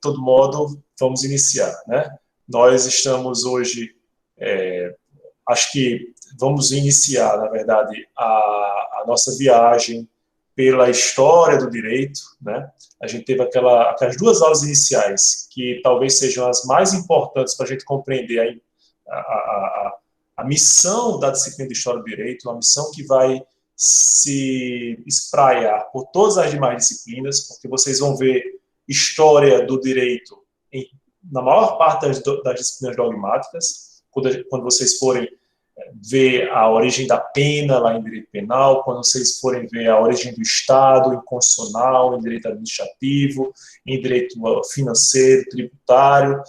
todo modo, vamos iniciar, né? Nós estamos hoje, acho que vamos iniciar, na verdade, a nossa viagem pela história do direito, né? A gente teve aquelas duas aulas iniciais, que talvez sejam as mais importantes para a gente compreender a missão da disciplina de História do Direito, uma missão que vai se espraiar por todas as demais disciplinas, porque vocês vão ver história do direito na maior parte das disciplinas dogmáticas, quando vocês forem ver a origem da pena lá em direito penal, quando vocês forem ver a origem do Estado em constitucional, em direito administrativo, em direito financeiro, tributário,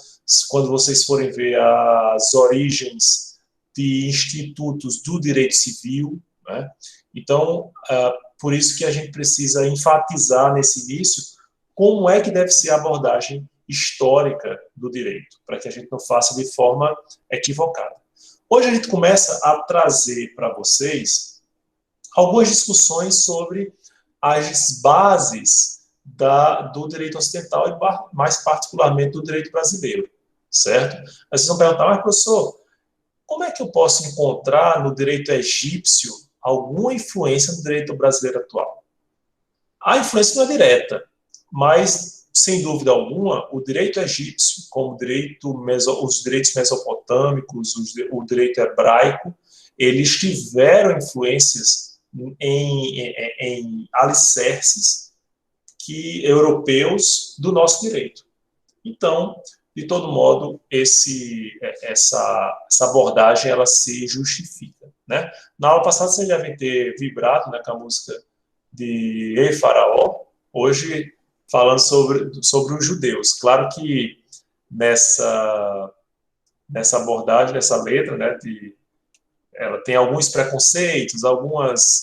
quando vocês forem ver as origens de institutos do direito civil, né? Então, por isso que a gente precisa enfatizar nesse início como é que deve ser a abordagem histórica do direito, para que a gente não faça de forma equivocada. Hoje a gente começa a trazer para vocês algumas discussões sobre as bases do direito ocidental e mais particularmente do direito brasileiro, certo? Mas vocês vão perguntar, mas professor, como é que eu posso encontrar no direito egípcio alguma influência no direito brasileiro atual? A influência não é direta, mas, sem dúvida alguma, o direito egípcio, como os direitos mesopotâmicos, o direito hebraico, eles tiveram influências em alicerces europeus do nosso direito. Então, de todo modo, essa abordagem ela se justifica, né? Na aula passada, vocês devem ter vibrado, né, com a música de Ei Faraó, hoje falando sobre os judeus. Claro que nessa abordagem, nessa letra, né, ela tem alguns preconceitos, vamos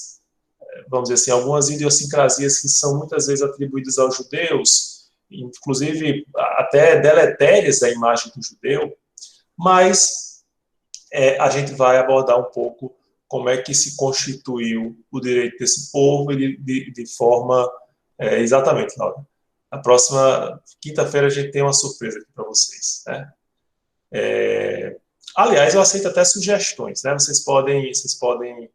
dizer assim, algumas idiosincrasias que são muitas vezes atribuídas aos judeus, inclusive até deletérias da imagem do judeu, mas a gente vai abordar um pouco como é que se constituiu o direito desse povo de forma... exatamente, Laura. Na próxima quinta-feira a gente tem uma surpresa aqui para vocês, né? Aliás, eu aceito até sugestões, né? Vocês podem...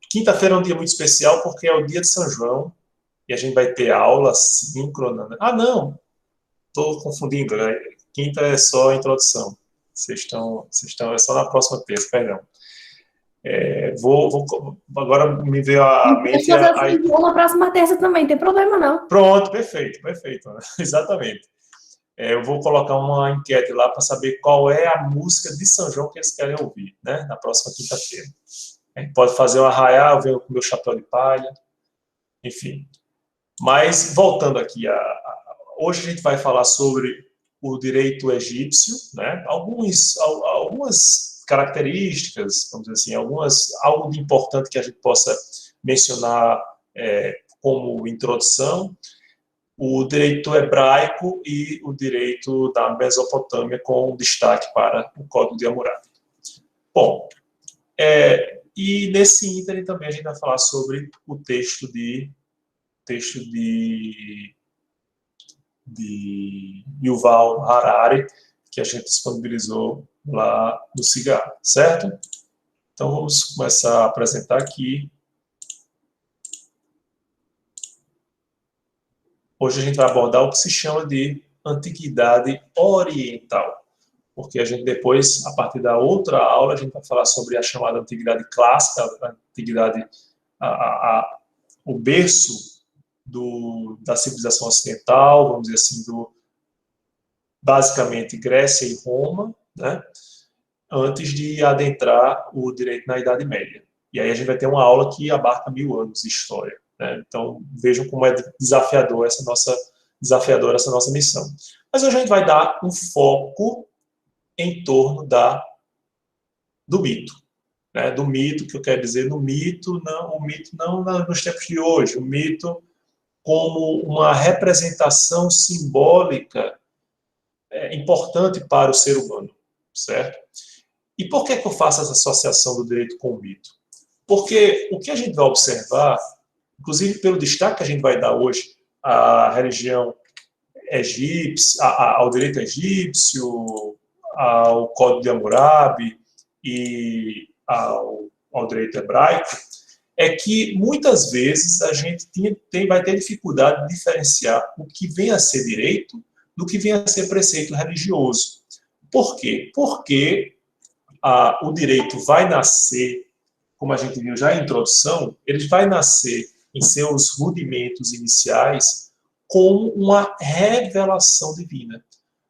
Quinta-feira é um dia muito especial porque é o dia de São João, e a gente vai ter aula síncrona. Né? Ah, não! Estou confundindo, né? Quinta é só a introdução. É só na próxima terça, perdão. Agora me veio à mente... Na próxima terça também, tem problema não. Pronto, perfeito. Exatamente. Eu vou colocar uma enquete lá para saber qual é a música de São João que eles querem ouvir, né? Na próxima quinta-feira. A gente pode fazer um arraial, eu venho com meu chapéu de palha, enfim. Mas, voltando aqui, hoje a gente vai falar sobre o direito egípcio, né? Algumas características, vamos dizer assim, algo de importante que a gente possa mencionar como introdução, o direito hebraico e o direito da Mesopotâmia, com destaque para o Código de Hammurabi. Bom, e nesse ínterim também a gente vai falar sobre o texto de Yuval Harari, que a gente disponibilizou lá no Cigarro, certo? Então vamos começar a apresentar aqui. Hoje a gente vai abordar o que se chama de Antiguidade Oriental, porque a gente depois, a partir da outra aula, a gente vai falar sobre a chamada Antiguidade Clássica, a Antiguidade, o berço da civilização ocidental, vamos dizer assim, basicamente Grécia e Roma, né, antes de adentrar o direito na Idade Média. E aí a gente vai ter uma aula que abarca 1000 anos de história. Né? Então, vejam como é desafiadora essa nossa missão. Mas hoje a gente vai dar um foco em torno do mito. Né? Do mito, que eu quero dizer, o mito não nos tempos de hoje, o mito como uma representação simbólica importante para o ser humano, certo? E por que eu faço essa associação do direito com o mito? Porque o que a gente vai observar, inclusive pelo destaque que a gente vai dar hoje à religião egípcio, ao direito egípcio, ao Código de Hammurabi e ao direito hebraico, é que muitas vezes a gente vai ter dificuldade de diferenciar o que vem a ser direito do que vem a ser preceito religioso. Por quê? Porque o direito vai nascer, como a gente viu já em introdução, ele vai nascer em seus rudimentos iniciais como uma revelação divina.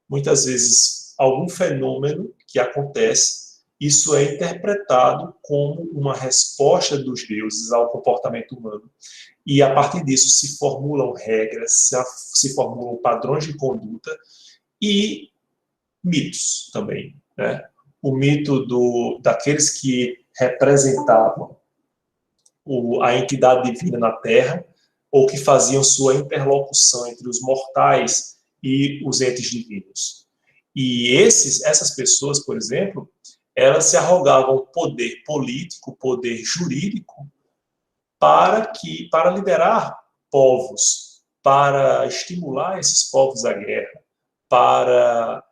Muitas vezes, algum fenômeno que acontece, isso é interpretado como uma resposta dos deuses ao comportamento humano. E, a partir disso, se formulam regras, se formulam padrões de conduta e mitos também, né? O mito daqueles que representavam a entidade divina na Terra, ou que faziam sua interlocução entre os mortais e os entes divinos. E essas pessoas, por exemplo, elas se arrogavam poder político, poder jurídico, para liderar povos, para estimular esses povos à guerra, para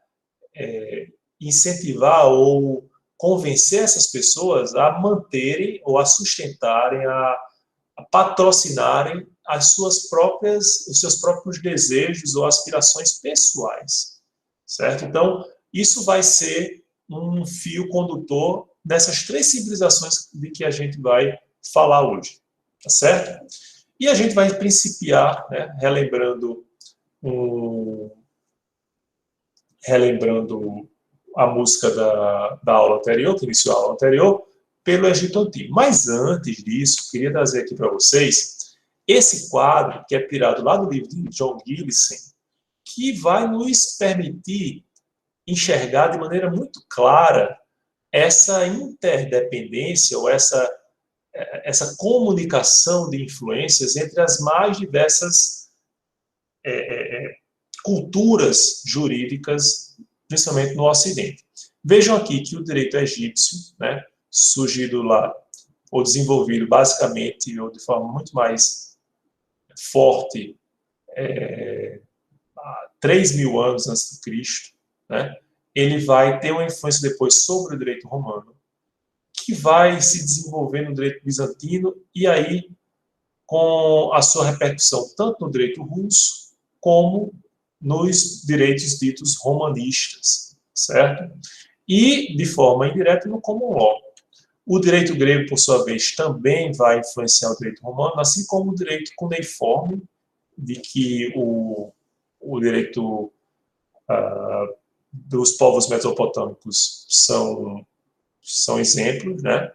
incentivar ou convencer essas pessoas a manterem ou a sustentarem, a patrocinarem os seus próprios desejos ou aspirações pessoais, certo? Então, isso vai ser um fio condutor dessas 3 civilizações de que a gente vai falar hoje, tá certo? E a gente vai principiar, né, relembrando a música da aula anterior, que iniciou a aula anterior, pelo Egito Antigo. Mas antes disso, queria trazer aqui para vocês esse quadro, que é tirado lá do livro de John Gillison, que vai nos permitir enxergar de maneira muito clara essa interdependência ou essa comunicação de influências entre as mais diversas culturas jurídicas, principalmente no Ocidente. Vejam aqui que o direito egípcio, né, surgido lá, ou desenvolvido basicamente, ou de forma muito mais forte, 3.000 anos antes de Cristo, né, ele vai ter uma influência depois sobre o direito romano, que vai se desenvolver no direito bizantino, e aí com a sua repercussão tanto no direito russo, como nos direitos ditos romanistas, certo? E, de forma indireta, no common law. O direito grego, por sua vez, também vai influenciar o direito romano, assim como o direito cuneiforme, de que o direito dos povos mesopotâmicos são exemplos, né?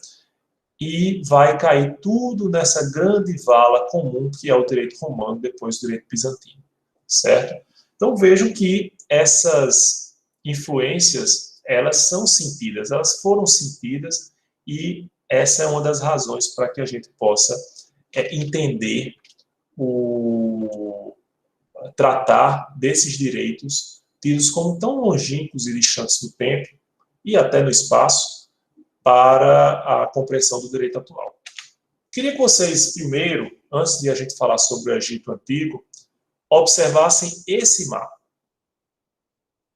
E vai cair tudo nessa grande vala comum que é o direito romano, depois do direito bizantino, certo? Então vejam que essas influências, elas são sentidas, elas foram sentidas, e essa é uma das razões para que a gente possa entender tratar desses direitos tidos como tão longínquos e distantes no tempo e até no espaço para a compreensão do direito atual. Queria que vocês, primeiro, antes de a gente falar sobre o Egito Antigo, observassem esse mapa.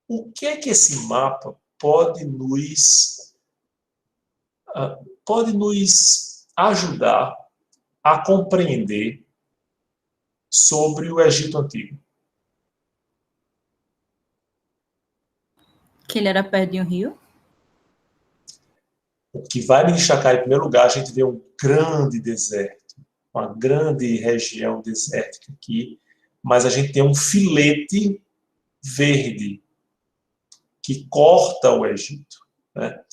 O que é que esse mapa pode nos ajudar a compreender sobre o Egito Antigo? Que ele era perto de um rio? O que vai me destacar em primeiro lugar, a gente vê um grande deserto, uma grande região desértica aqui, mas a gente tem um filete verde que corta o Egito, né?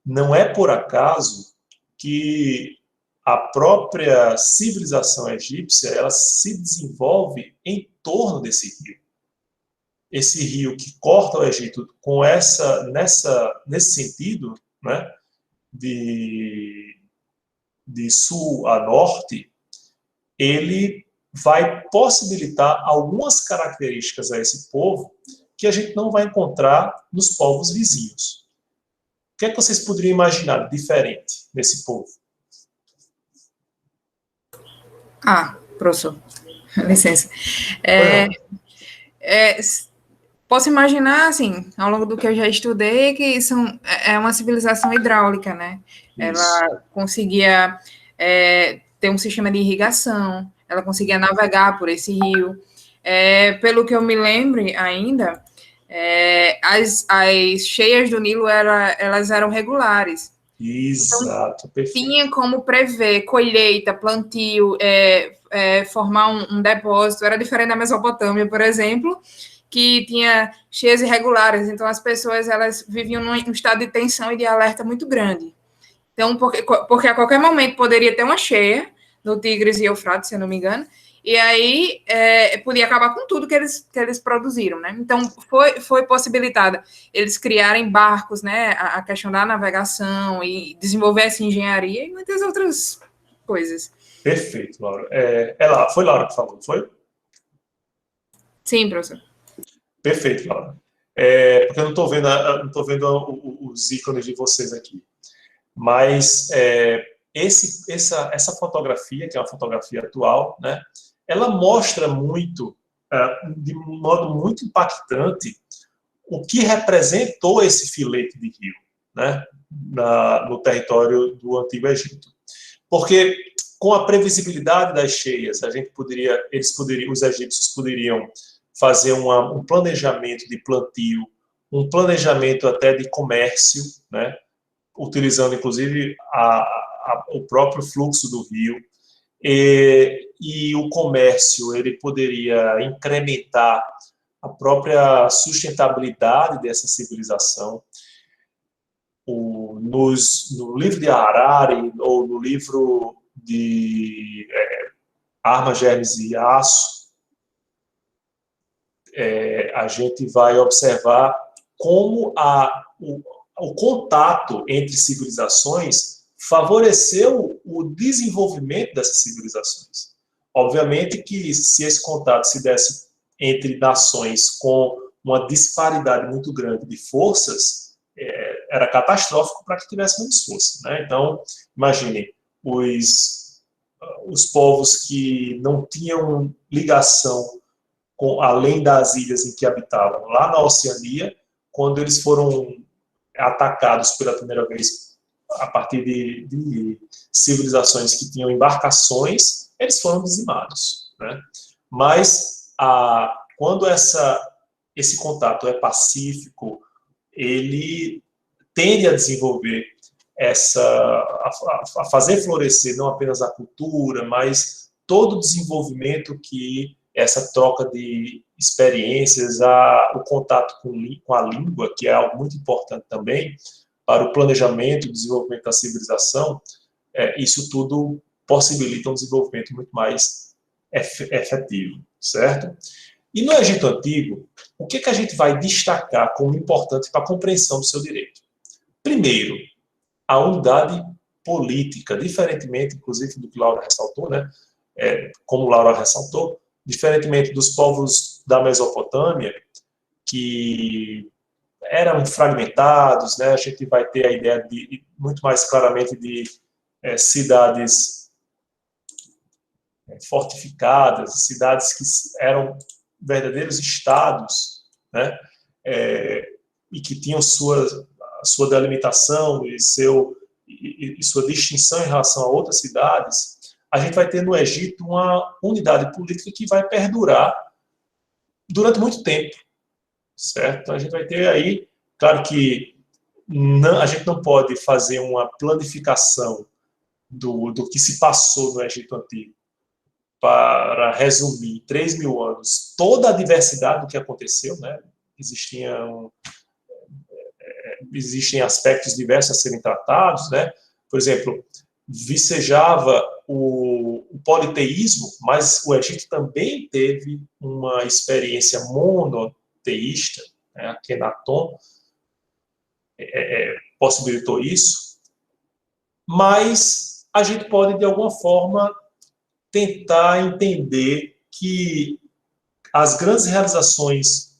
Não é por acaso que a própria civilização egípcia ela se desenvolve em torno desse rio. Esse rio que corta o Egito com nesse sentido, né, de sul a norte, ele vai possibilitar algumas características a esse povo que a gente não vai encontrar nos povos vizinhos. O que é que vocês poderiam imaginar diferente nesse povo? Professor, licença. Posso imaginar, assim, ao longo do que eu já estudei, que é uma civilização hidráulica, né? Isso. Ela conseguia ter um sistema de irrigação, ela conseguia navegar por esse rio. Pelo que eu me lembre ainda, as cheias do Nilo elas eram regulares. Exato, então, perfeito. Tinha como prever colheita, plantio, formar um depósito. Era diferente da Mesopotâmia, por exemplo, que tinha cheias irregulares. Então, as pessoas elas viviam num estado de tensão e de alerta muito grande. Então, porque a qualquer momento poderia ter uma cheia no Tigres e Eufrates, se eu não me engano, e aí podia acabar com tudo que eles produziram, né? Então, foi possibilitada eles criarem barcos, né? A questão da navegação e desenvolver essa engenharia e muitas outras coisas. Perfeito, Laura. Foi Laura que falou, foi? Sim, professor. Perfeito, Laura. Porque eu não estou vendo os ícones de vocês aqui. Mas essa fotografia, que é uma fotografia atual, né, ela mostra muito, de um modo muito impactante, o que representou esse filete de rio, né, no território do Antigo Egito. Porque com a previsibilidade das cheias, os egípcios poderiam fazer um planejamento de plantio, um planejamento até de comércio, né, utilizando inclusive o próprio fluxo do rio, e o comércio ele poderia incrementar a própria sustentabilidade dessa civilização. No livro de Harari, ou no livro de Armas, Germes e Aço, a gente vai observar como o contato entre civilizações favoreceu o desenvolvimento dessas civilizações. Obviamente que se esse contato se desse entre nações com uma disparidade muito grande de forças, era catastrófico para que tivesse menos força, né? Então, imagine, os povos que não tinham ligação além das ilhas em que habitavam, lá na Oceania, quando eles foram atacados pela primeira vez a partir de civilizações que tinham embarcações, eles foram dizimados, né? Mas quando esse contato é pacífico, ele tende a desenvolver a fazer florescer não apenas a cultura, mas todo o desenvolvimento que essa troca de experiências, o contato com a língua, que é algo muito importante também para o planejamento e desenvolvimento da civilização, isso tudo possibilita um desenvolvimento muito mais efetivo, certo? E no Egito Antigo, o que a gente vai destacar como importante para a compreensão do seu direito? Primeiro, a unidade política, diferentemente, inclusive, do que Laura ressaltou, né? Como Laura ressaltou, diferentemente dos povos da Mesopotâmia, que eram fragmentados, né? A gente vai ter a ideia muito mais claramente de cidades fortificadas, cidades que eram verdadeiros estados, né? E que tinham sua delimitação e sua distinção em relação a outras cidades. A gente vai ter no Egito uma unidade política que vai perdurar durante muito tempo, certo? Então, a gente vai ter aí, claro que a gente não pode fazer uma planificação do que se passou no Egito Antigo para resumir em 3.000 anos toda a diversidade do que aconteceu, né? Existem aspectos diversos a serem tratados, né? Por exemplo, vicejava o politeísmo, mas o Egito também teve uma experiência monoteísta, né? Akhenaton possibilitou isso, mas a gente pode, de alguma forma, tentar entender que as grandes realizações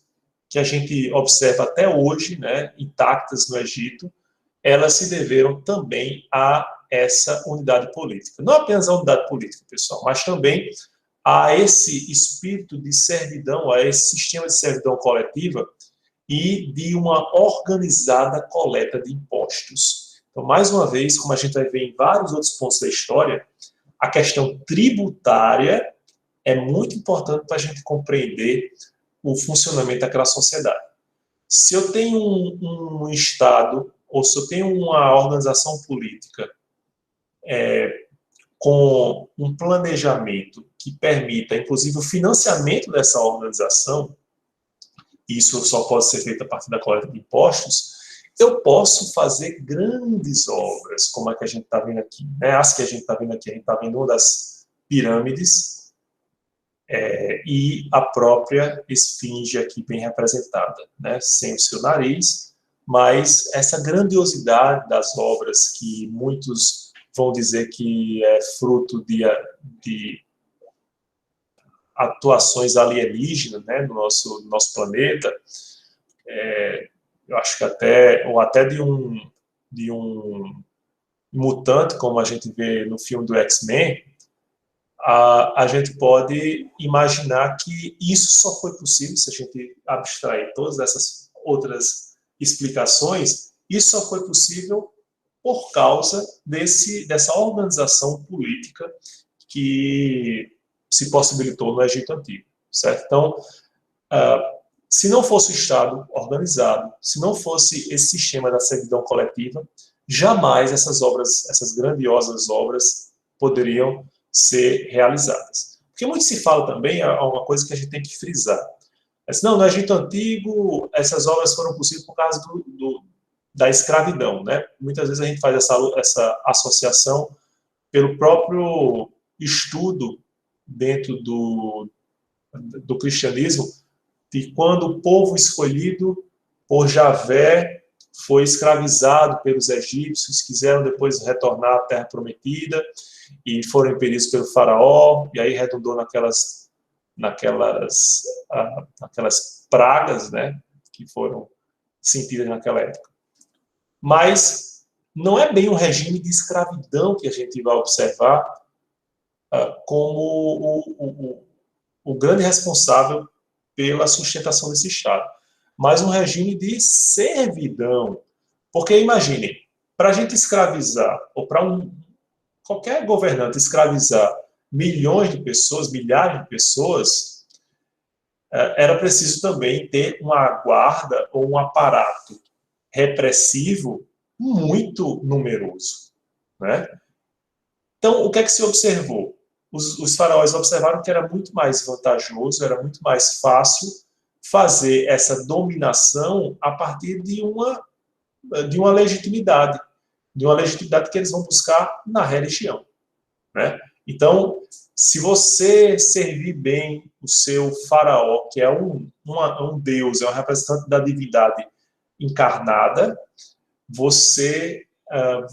que a gente observa até hoje, né, intactas no Egito, elas se deveram também a essa unidade política. Não apenas a unidade política, pessoal, mas também a esse espírito de servidão, a esse sistema de servidão coletiva e de uma organizada coleta de impostos. Então, mais uma vez, como a gente vai ver em vários outros pontos da história, a questão tributária é muito importante para a gente compreender o funcionamento daquela sociedade. Se eu tenho um Estado, ou se eu tenho uma organização política com um planejamento que permita, inclusive, o financiamento dessa organização, isso só pode ser feito a partir da coleta de impostos, eu posso fazer grandes obras, como a que a gente está vendo aqui. Né? As que a gente está vendo aqui, a gente está vendo uma das pirâmides e a própria esfinge aqui bem representada, né? Sem o seu nariz, mas essa grandiosidade das obras que muitos vão dizer que é fruto de atuações alienígenas, né, no nosso planeta, eu acho que até de um mutante, como a gente vê no filme do X-Men, a gente pode imaginar que isso só foi possível, se a gente abstrair todas essas outras explicações, isso só foi possível por causa dessa organização política que se possibilitou no Egito Antigo, certo? Então, se não fosse o Estado organizado, se não fosse esse sistema da servidão coletiva, jamais essas grandiosas obras poderiam ser realizadas. Porque muito se fala também, é uma coisa que a gente tem que frisar. Mas, não, no Egito Antigo, essas obras foram possíveis por causa da escravidão, né? Muitas vezes a gente faz essa associação pelo próprio estudo dentro do cristianismo, de quando o povo escolhido por Javé foi escravizado pelos egípcios, quiseram depois retornar à Terra Prometida, e foram impedidos pelo faraó, e aí redundou naquelas pragas, né, que foram sentidas naquela época. Mas não é bem um regime de escravidão que a gente vai observar como o grande responsável pela sustentação desse Estado, mas um regime de servidão. Porque, imagine, para a gente escravizar, ou para qualquer governante escravizar milhões de pessoas, milhares de pessoas, era preciso também ter uma guarda ou um aparato repressivo muito numeroso, né? Então, o que é que se observou? Os faraós observaram que era muito mais vantajoso, era muito mais fácil fazer essa dominação a partir de uma legitimidade, que eles vão buscar na religião, né? Então, se você servir bem o seu faraó, que é um deus, é um representante da divindade encarnada, você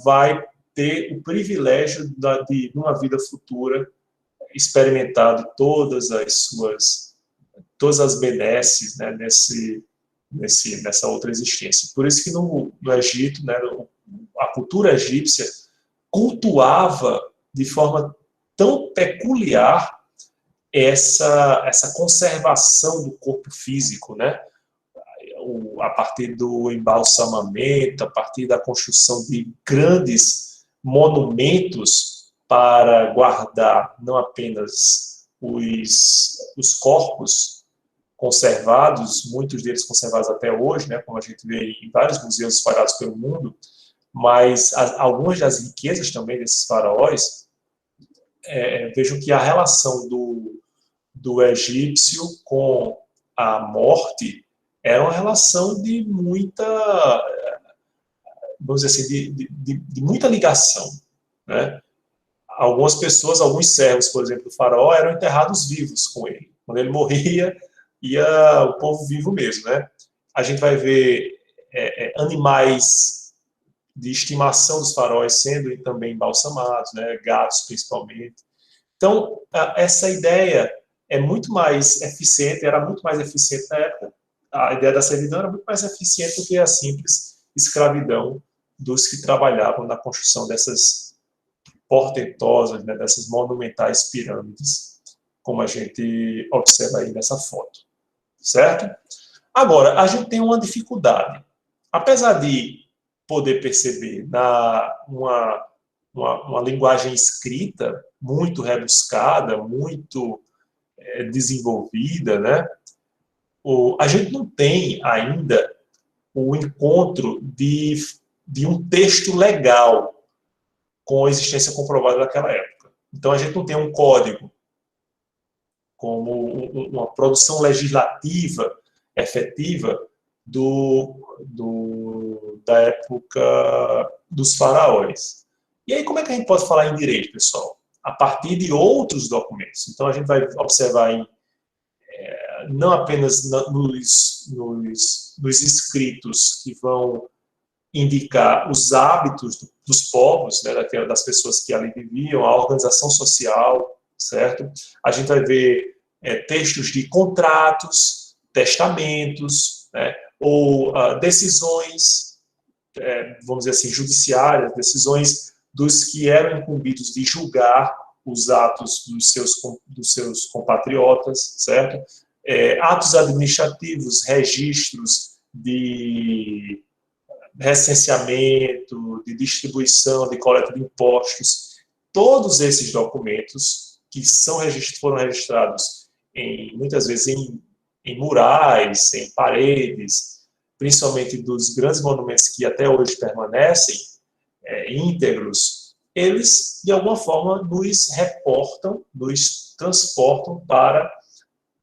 vai ter o privilégio de numa vida futura, experimentar todas as benesses, né, nessa outra existência. Por isso que no Egito, né, a cultura egípcia cultuava de forma tão peculiar essa conservação do corpo físico, né? A partir do embalsamamento, a partir da construção de grandes monumentos para guardar não apenas os corpos conservados, muitos deles conservados até hoje, né, como a gente vê em vários museus espalhados pelo mundo, mas algumas das riquezas também desses faraós, vejam que a relação do egípcio com a morte era uma relação de muita, vamos dizer assim, de muita ligação, né? Algumas pessoas, alguns servos, por exemplo, do faraó, eram enterrados vivos com ele. Quando ele morria, ia o povo vivo mesmo, né? A gente vai ver animais de estimação dos faraós sendo também embalsamados, né? Gatos principalmente. Então, essa ideia é muito mais eficiente, era muito mais eficiente na época. A ideia da servidão era muito mais eficiente do que a simples escravidão dos que trabalhavam na construção dessas portentosas, né, dessas monumentais pirâmides como a gente observa aí nessa foto, certo? Agora, a gente tem uma dificuldade. Apesar de poder perceber uma linguagem escrita muito rebuscada, muito desenvolvida, né? A gente não tem ainda o encontro de um texto legal com a existência comprovada naquela época. Então, a gente não tem um código como uma produção legislativa efetiva da época dos faraós. E aí, como é que a gente pode falar em direito, pessoal? A partir de outros documentos. Então, a gente vai observar não apenas nos escritos que vão indicar os hábitos dos povos, né, das pessoas que ali viviam, a organização social, certo? A gente vai ver textos de contratos, testamentos, né, ou decisões, vamos dizer assim, judiciárias, decisões dos que eram incumbidos de julgar os atos dos seus compatriotas, certo? Atos administrativos, registros de recenseamento, de distribuição, de coleta de impostos, todos esses documentos que foram registrados muitas vezes em murais, em paredes, principalmente dos grandes monumentos que até hoje permanecem íntegros, eles, de alguma forma, nos reportam, nos transportam para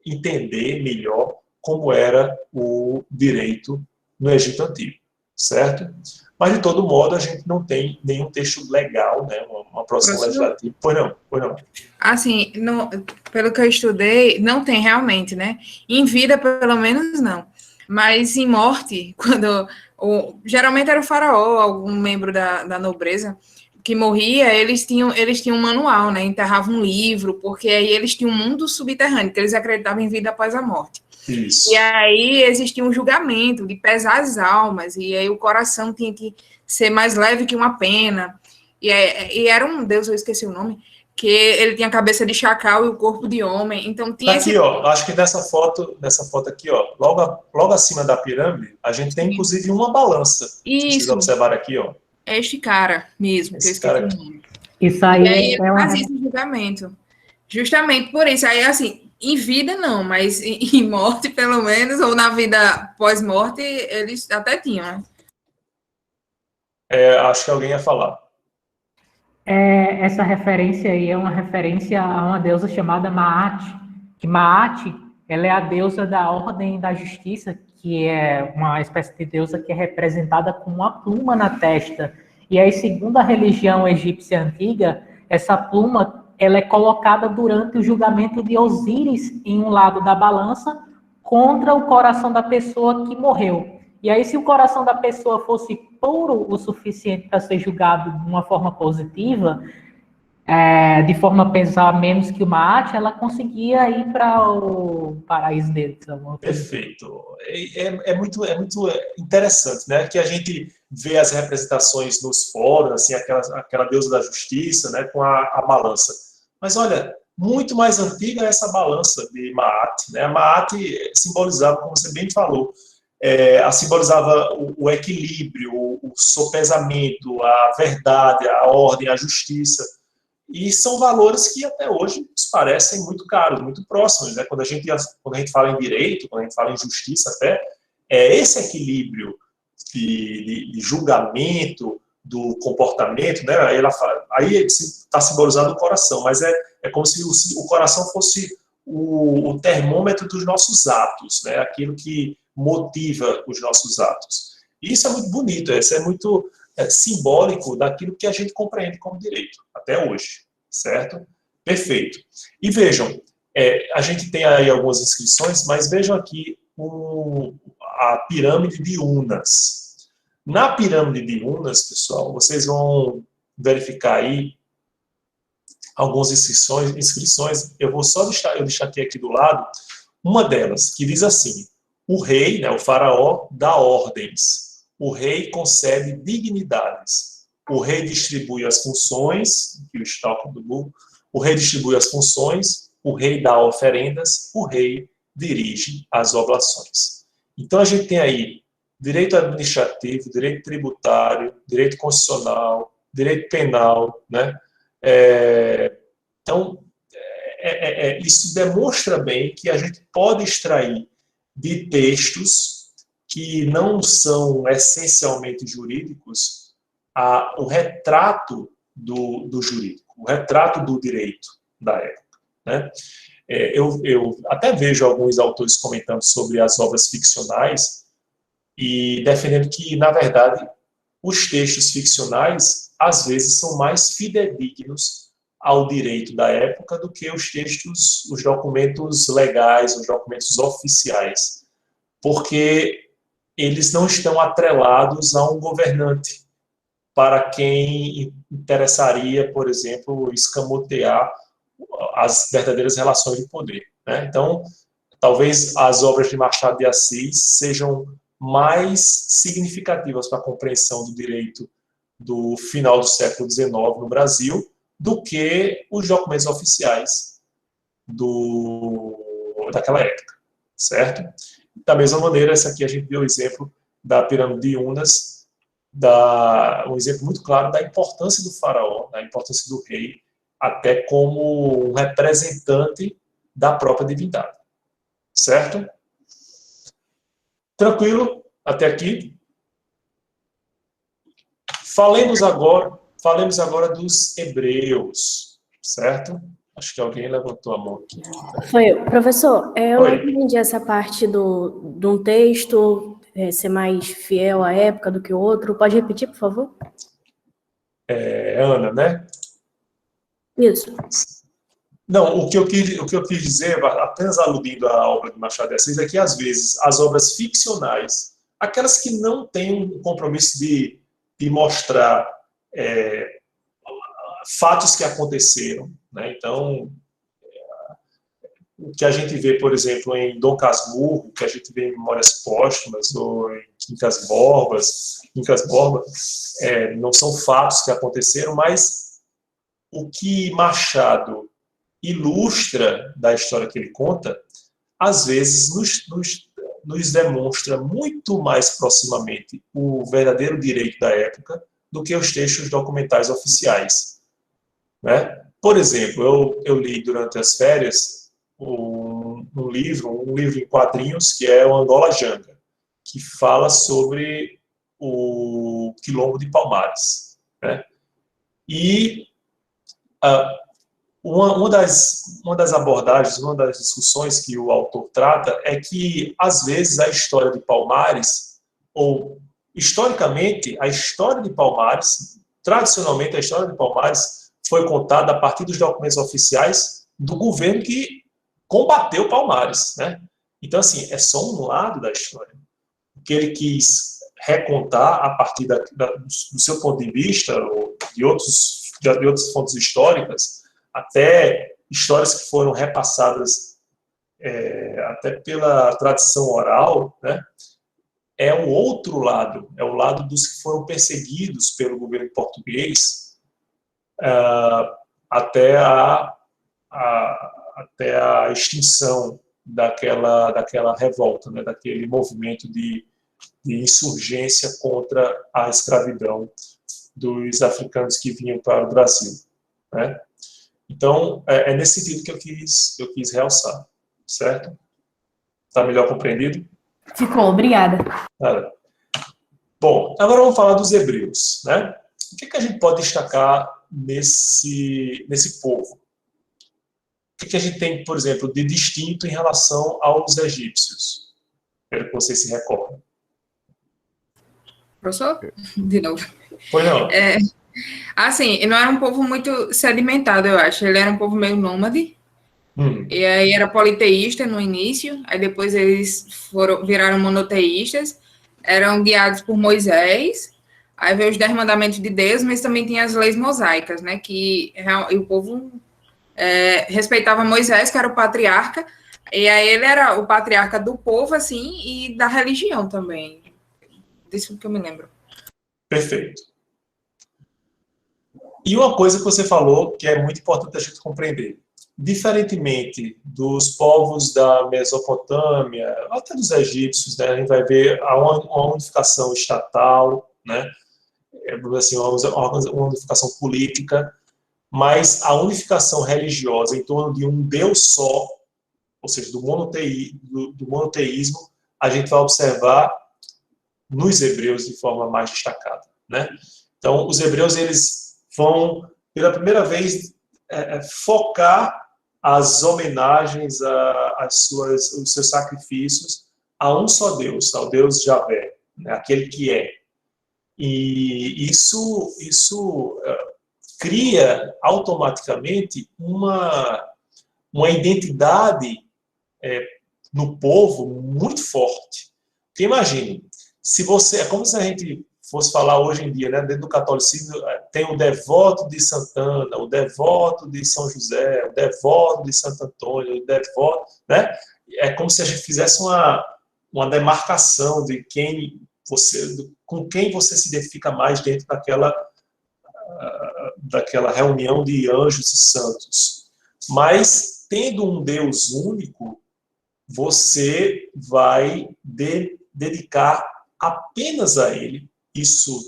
entender melhor como era o direito no Egito Antigo, certo? Mas, de todo modo, a gente não tem nenhum texto legal, né, uma produção legislativa. Pois não. Assim, pelo que eu estudei, não tem realmente, né? Em vida, pelo menos, não. Mas em morte, geralmente era o faraó, algum membro da nobreza, que morria, eles tinham um manual, né? Enterravam um livro, porque aí eles tinham um mundo subterrâneo, que eles acreditavam em vida após a morte. Isso. E aí existia um julgamento de pesar as almas, e aí o coração tinha que ser mais leve que uma pena. E era um deus, eu esqueci o nome, que ele tinha a cabeça de chacal e o corpo de homem. Então tinha aqui, ó, acho que nessa foto aqui, ó, logo acima da pirâmide, a gente tem inclusive uma balança. Isso. Se vocês observarem aqui, ó. É este cara mesmo, que eu esqueci o nome. Isso aí e aí ele fazia esse julgamento. Justamente por isso. Aí, assim, em vida não, mas em morte, pelo menos, ou na vida pós-morte, eles até tinham, né? Acho que alguém ia falar. Essa referência aí é uma referência a uma deusa chamada Maat, que Maat, ela é a deusa da ordem da justiça, que é uma espécie de deusa que é representada com uma pluma na testa. E aí, segundo a religião egípcia antiga, essa pluma ela é colocada durante o julgamento de Osíris em um lado da balança contra o coração da pessoa que morreu. E aí, se o coração da pessoa fosse puro o suficiente para ser julgado de uma forma positiva, de forma a pensar menos que o Maat, ela conseguia ir para o paraíso deles. Perfeito. É muito interessante, né? Que a gente vê as representações nos fóruns, assim, aquela deusa da justiça, né? Com a balança. Mas olha, muito mais antiga é essa balança de Maat, né? A Maat simbolizava, como você bem falou, simbolizava o equilíbrio, o sopesamento, a verdade, a ordem, a justiça. E são valores que até hoje nos parecem muito caros, muito próximos, né? Quando a gente fala em direito, quando a gente fala em justiça até, esse equilíbrio de julgamento, do comportamento, né? Aí está simbolizado o coração, mas é como se o coração fosse o termômetro dos nossos atos, né? Aquilo que motiva os nossos atos. E isso é muito bonito, isso é muito simbólico daquilo que a gente compreende como direito, até hoje, certo? Perfeito. E vejam, a gente tem aí algumas inscrições, mas vejam aqui a pirâmide de Unas. Na pirâmide de Unas, pessoal, vocês vão verificar aí algumas inscrições. Eu vou só deixar aqui do lado uma delas, que diz assim: o rei, né, o faraó, dá ordens. O rei concede dignidades. O rei distribui as funções, aqui o estoque do Google, o rei distribui as funções, o rei dá oferendas, o rei dirige as oblações. Então, a gente tem aí direito administrativo, direito tributário, direito constitucional, direito penal, né? Então, isso demonstra bem que a gente pode extrair de textos que não são essencialmente jurídicos o retrato do jurídico, o retrato do direito da época, né? Eu até vejo alguns autores comentando sobre as obras ficcionais e defendendo que, na verdade, os textos ficcionais, às vezes, são mais fidedignos ao direito da época do que os textos, os documentos legais, os documentos oficiais, porque eles não estão atrelados a um governante, para quem interessaria, por exemplo, escamotear as verdadeiras relações de poder, né? Então, talvez as obras de Machado de Assis sejam mais significativas para a compreensão do direito do final do século XIX no Brasil do que os documentos oficiais daquela época, certo? Da mesma maneira, essa aqui a gente deu o exemplo da pirâmide de Unas, um exemplo muito claro da importância do faraó, da importância do rei, até como um representante da própria divindade. Certo? Tranquilo? Até aqui? Falemos agora dos hebreus. Certo? Acho que alguém levantou a mão aqui. Foi eu. Professor, eu não Oi. entendi essa parte de um texto ser mais fiel à época do que o outro. Pode repetir, por favor? Ana, né? Isso. Não, o que eu quis dizer, apenas aludindo à obra de Machado de Assis, é que, às vezes, as obras ficcionais, aquelas que não têm um compromisso de mostrar fatos que aconteceram, né? Então, o que a gente vê, por exemplo, em Dom Casmurro, o que a gente vê em Memórias Póstumas, ou em Quincas Borba, não são fatos que aconteceram, mas o que Machado ilustra da história que ele conta, às vezes nos demonstra muito mais proximamente o verdadeiro direito da época do que os textos documentais oficiais, né? Por exemplo, eu li durante as férias um livro em quadrinhos que é o Angola Janga, que fala sobre o Quilombo de Palmares, né? E uma das abordagens, uma das discussões que o autor trata é que, às vezes, a história de Palmares, ou, historicamente, a história de Palmares, tradicionalmente, a história de Palmares foi contada a partir dos documentos oficiais do governo que combateu Palmares, né? Então, assim, é só um lado da história. O que ele quis recontar a partir do seu ponto de vista, ou de outras fontes históricas, até histórias que foram repassadas até pela tradição oral, né? É o outro lado, é o lado dos que foram perseguidos pelo governo português até a extinção daquela revolta, né? Daquele movimento de insurgência contra a escravidão dos africanos que vinham para o Brasil, né? Então, é nesse sentido que eu quis realçar, certo? Está melhor compreendido? Ficou, obrigada. Bom, agora vamos falar dos hebreus, né? O que a gente pode destacar nesse povo? O que a gente tem, por exemplo, de distinto em relação aos egípcios? Espero que vocês se recordem. Professor? De novo. Pois não. Assim, não era um povo muito sedimentado, eu acho. Ele era um povo meio nômade. E aí era politeísta no início. Aí depois eles viraram monoteístas. Eram guiados por Moisés. Aí veio os 10 mandamentos de Deus, mas também tinha as leis mosaicas, né? E o povo respeitava Moisés, que era o patriarca. E aí ele era o patriarca do povo, assim, e da religião também. Disso que eu me lembro. Perfeito. E uma coisa que você falou que é muito importante a gente compreender. diferentemente dos povos da Mesopotâmia, até dos egípcios, né, a gente vai ver uma unificação estatal, né, assim, uma unificação política, mas a unificação religiosa em torno de um Deus só, ou seja, do monoteísmo, a gente vai observar nos hebreus de forma mais destacada, né? Então, os hebreus, eles vão, pela primeira vez, focar as homenagens, os seus sacrifícios a um só Deus, ao Deus Javé, né? Aquele que é. E isso cria automaticamente uma identidade no povo muito forte. Porque imagine, se você, é como se a gente fosse falar hoje em dia, né, dentro do catolicismo, tem o devoto de Santana, o devoto de São José, o devoto de Santo Antônio, o devoto, né? É como se a gente fizesse uma demarcação de com quem você se identifica mais dentro daquela reunião de anjos e santos. Mas, tendo um Deus único, você vai dedicar apenas a Ele, isso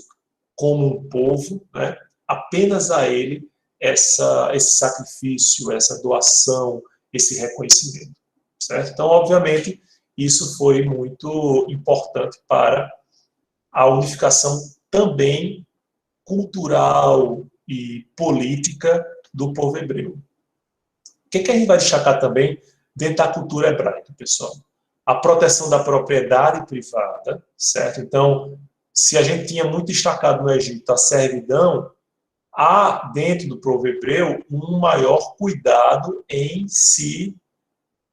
como um povo, né? Apenas a Ele esse sacrifício, essa doação, esse reconhecimento. Certo? Então, obviamente, isso foi muito importante para a unificação também cultural e política do povo hebreu. O que a gente vai destacar também dentro da cultura hebraica, pessoal? A proteção da propriedade privada, certo? Então, se a gente tinha muito destacado no Egito a servidão, há dentro do povo hebreu um maior cuidado em se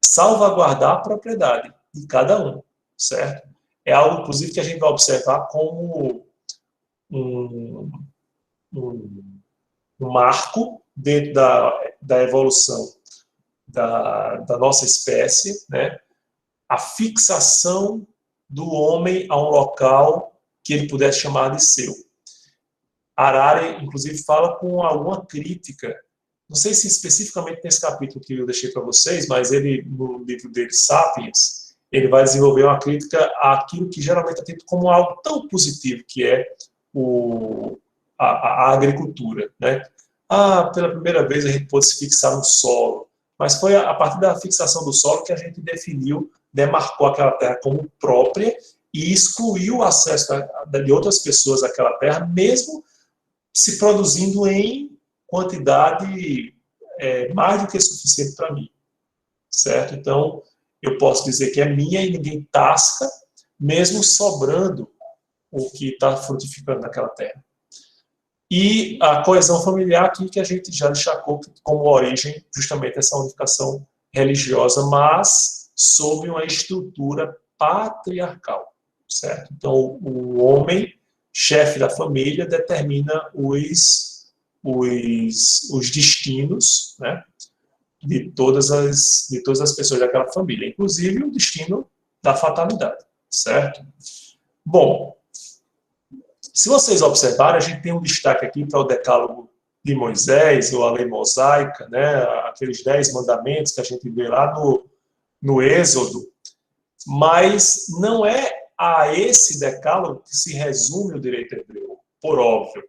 salvaguardar a propriedade de cada um, certo? É algo, inclusive, que a gente vai observar como um marco dentro da evolução da nossa espécie, né? A fixação do homem a um local que ele pudesse chamar de seu. Harari, inclusive, fala com alguma crítica, não sei se especificamente nesse capítulo que eu deixei para vocês, mas ele, no livro dele, Sapiens, ele vai desenvolver uma crítica àquilo que geralmente é tido como algo tão positivo, que é a agricultura, né? Pela primeira vez a gente pôde se fixar no solo, mas foi a partir da fixação do solo que a gente demarcou aquela terra como própria e excluiu o acesso de outras pessoas àquela terra, mesmo se produzindo em quantidade mais do que suficiente para mim, certo? Então, eu posso dizer que é minha e ninguém tasca, mesmo sobrando o que está frutificando naquela terra. E a coesão familiar aqui que a gente já destacou como origem justamente essa unificação religiosa, mas sob uma estrutura patriarcal, certo? Então, o homem, chefe da família, determina os destinos, né, de todas as pessoas daquela família, inclusive o destino da fatalidade, certo? Bom, se vocês observarem, a gente tem um destaque aqui para o Decálogo de Moisés, ou a lei mosaica, né, aqueles 10 mandamentos que a gente vê lá no Êxodo, mas não é a esse decálogo que se resume o direito hebreu, por óbvio.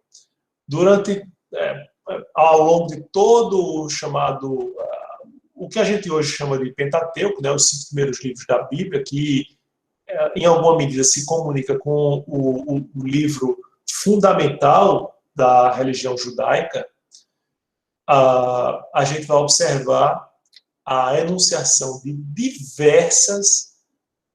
Ao longo de todo o chamado, o que a gente hoje chama de Pentateuco, né, os 5 primeiros livros da Bíblia, que em alguma medida se comunica com o livro fundamental da religião judaica, a gente vai observar a enunciação de diversas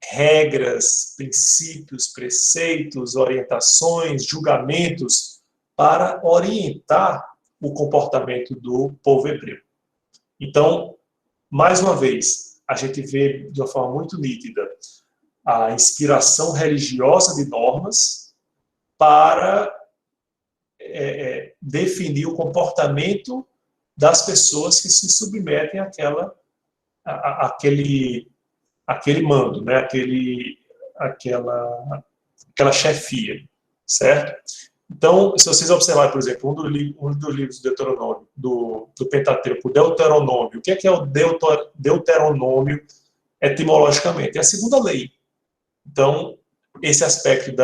regras, princípios, preceitos, orientações, julgamentos para orientar o comportamento do povo hebreu. Então, mais uma vez, a gente vê de uma forma muito nítida a inspiração religiosa de normas para definir o comportamento das pessoas que se submetem àquele mando, né? Aquela chefia, certo? Então, se vocês observarem, por exemplo, um dos livros do Deuteronômio, do Pentateuco, o Deuteronômio, o que é o Deuteronômio etimologicamente? É a segunda lei. Então, esse aspecto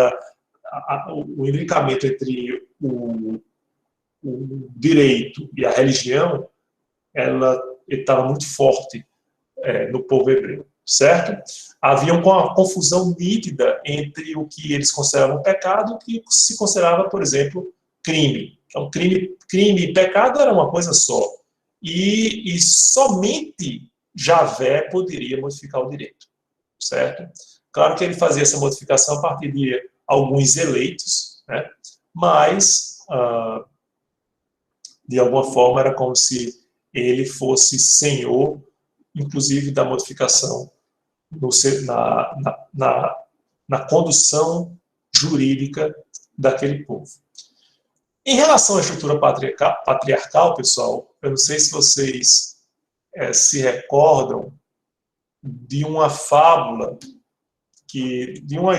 o imbricamento entre o direito e a religião, ele estava muito forte no povo hebreu, certo? Havia uma confusão nítida entre o que eles consideravam pecado e o que se considerava, por exemplo, crime. Então, crime e pecado era uma coisa só. E somente Javé poderia modificar o direito, certo? Claro que ele fazia essa modificação a partir de alguns eleitos, né? Mas, de alguma forma, era como se ele fosse senhor, inclusive, da modificação na condução jurídica daquele povo. Em relação à estrutura patriarcal, pessoal, eu não sei se vocês se recordam de uma fábula, de uma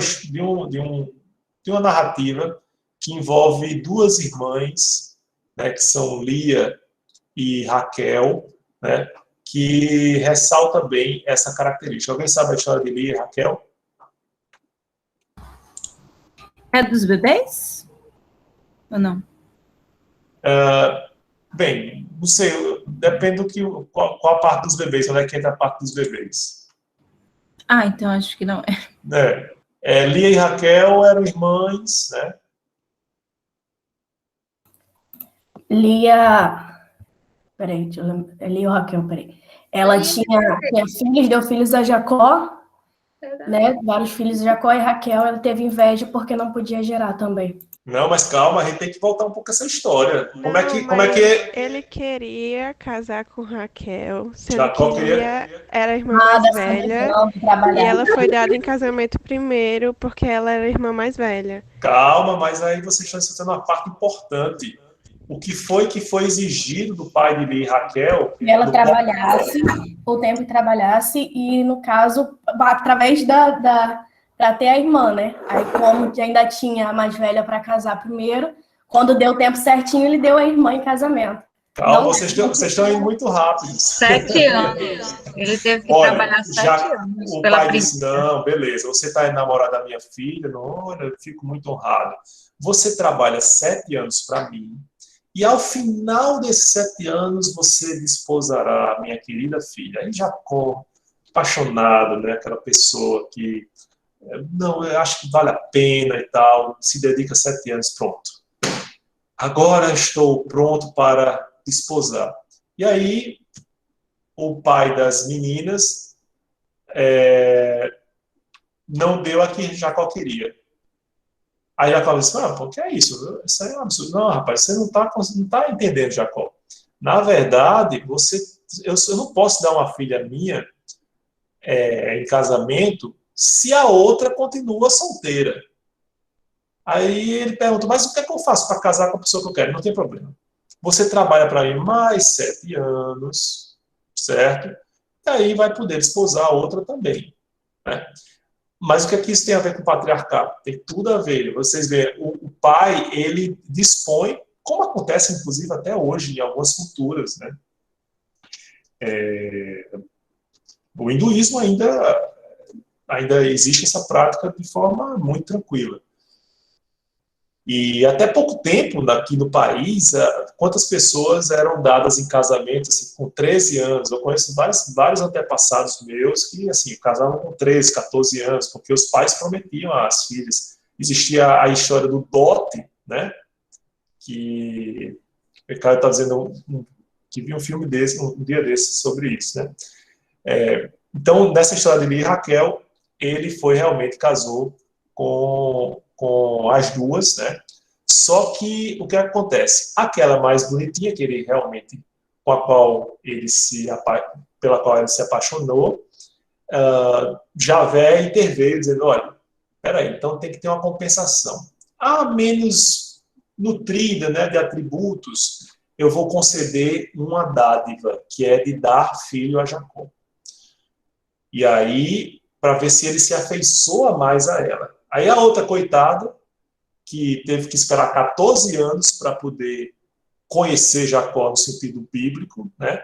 narrativa que envolve duas irmãs, né, que são Lia e Raquel, né, que ressalta bem essa característica. Alguém sabe a história de Lia e Raquel? É dos bebês? Ou não? Bem, não sei, depende qual a parte dos bebês, onde é que entra a parte dos bebês. Então acho que não é. Lia e Raquel eram irmãs, né? Lia... Peraí, deixa eu lembrar. É Lia ou Raquel, peraí. Ela tinha filhos, deu filhos a Jacó, né? Vários filhos de Jacó, e Raquel, ela teve inveja porque não podia gerar também. Não, mas calma, a gente tem que voltar um pouco essa história. Não, como é que ele queria casar com Raquel, sendo Jacó que queria... Lia era a irmã mais velha, e ela foi dada em casamento primeiro porque ela era a irmã mais velha. Calma, mas aí vocês estão esquecendo uma parte importante. O que foi exigido do pai de Lia e Raquel... Que ela trabalhasse, o tempo que trabalhasse, e, no caso, através para ter a irmã, né? Aí, como ainda tinha a mais velha para casar primeiro, quando deu o tempo certinho, ele deu a irmã em casamento. Calma, vocês estão indo muito rápidos. 7 anos. Ele teve que trabalhar 7 anos. O pai disse, não, beleza, você está namorando da minha filha, não, eu fico muito honrado. Você trabalha 7 anos para mim, e ao final desses 7 anos, você desposará a minha querida filha. Aí Jacó, apaixonado, né, aquela pessoa que, não, eu acho que vale a pena e tal, se dedica 7 anos, pronto. Agora estou pronto para desposar. E aí, o pai das meninas não deu a que Jacó queria. Aí Jacó disse, pô, que é isso? Isso aí é um absurdo. Não, rapaz, você não tá entendendo, Jacó. Na verdade, eu não posso dar uma filha minha em casamento se a outra continua solteira. Aí ele pergunta, mas o que é que eu faço para casar com a pessoa que eu quero? Não tem problema. Você trabalha para mim mais 7 anos, certo? E aí vai poder desposar a outra também, né? Mas o que é que isso tem a ver com o patriarcado? Tem tudo a ver. Vocês veem, o pai, ele dispõe, como acontece, inclusive, até hoje, em algumas culturas, né? O hinduísmo ainda existe essa prática de forma muito tranquila. E até pouco tempo, aqui no país, quantas pessoas eram dadas em casamento assim, com 13 anos? Eu conheço vários antepassados meus que assim, casavam com 13, 14 anos, porque os pais prometiam às filhas. Existia a história do dote, né? Que o cara está dizendo que viu um filme desse, um dia desses, sobre isso, né? Então, nessa história de Lia e Raquel, ele realmente casou com as duas, né? Só que o que acontece? Aquela mais bonitinha, que ele realmente, pela qual ele se apaixonou, Javé interveio dizendo, olha, peraí, então tem que ter uma compensação. A menos nutrida, né, de atributos, eu vou conceder uma dádiva, que é de dar filho a Jacó. E aí, para ver se ele se afeiçoa mais a ela. Aí a outra, coitada, que teve que esperar 14 anos para poder conhecer Jacó no sentido bíblico, né?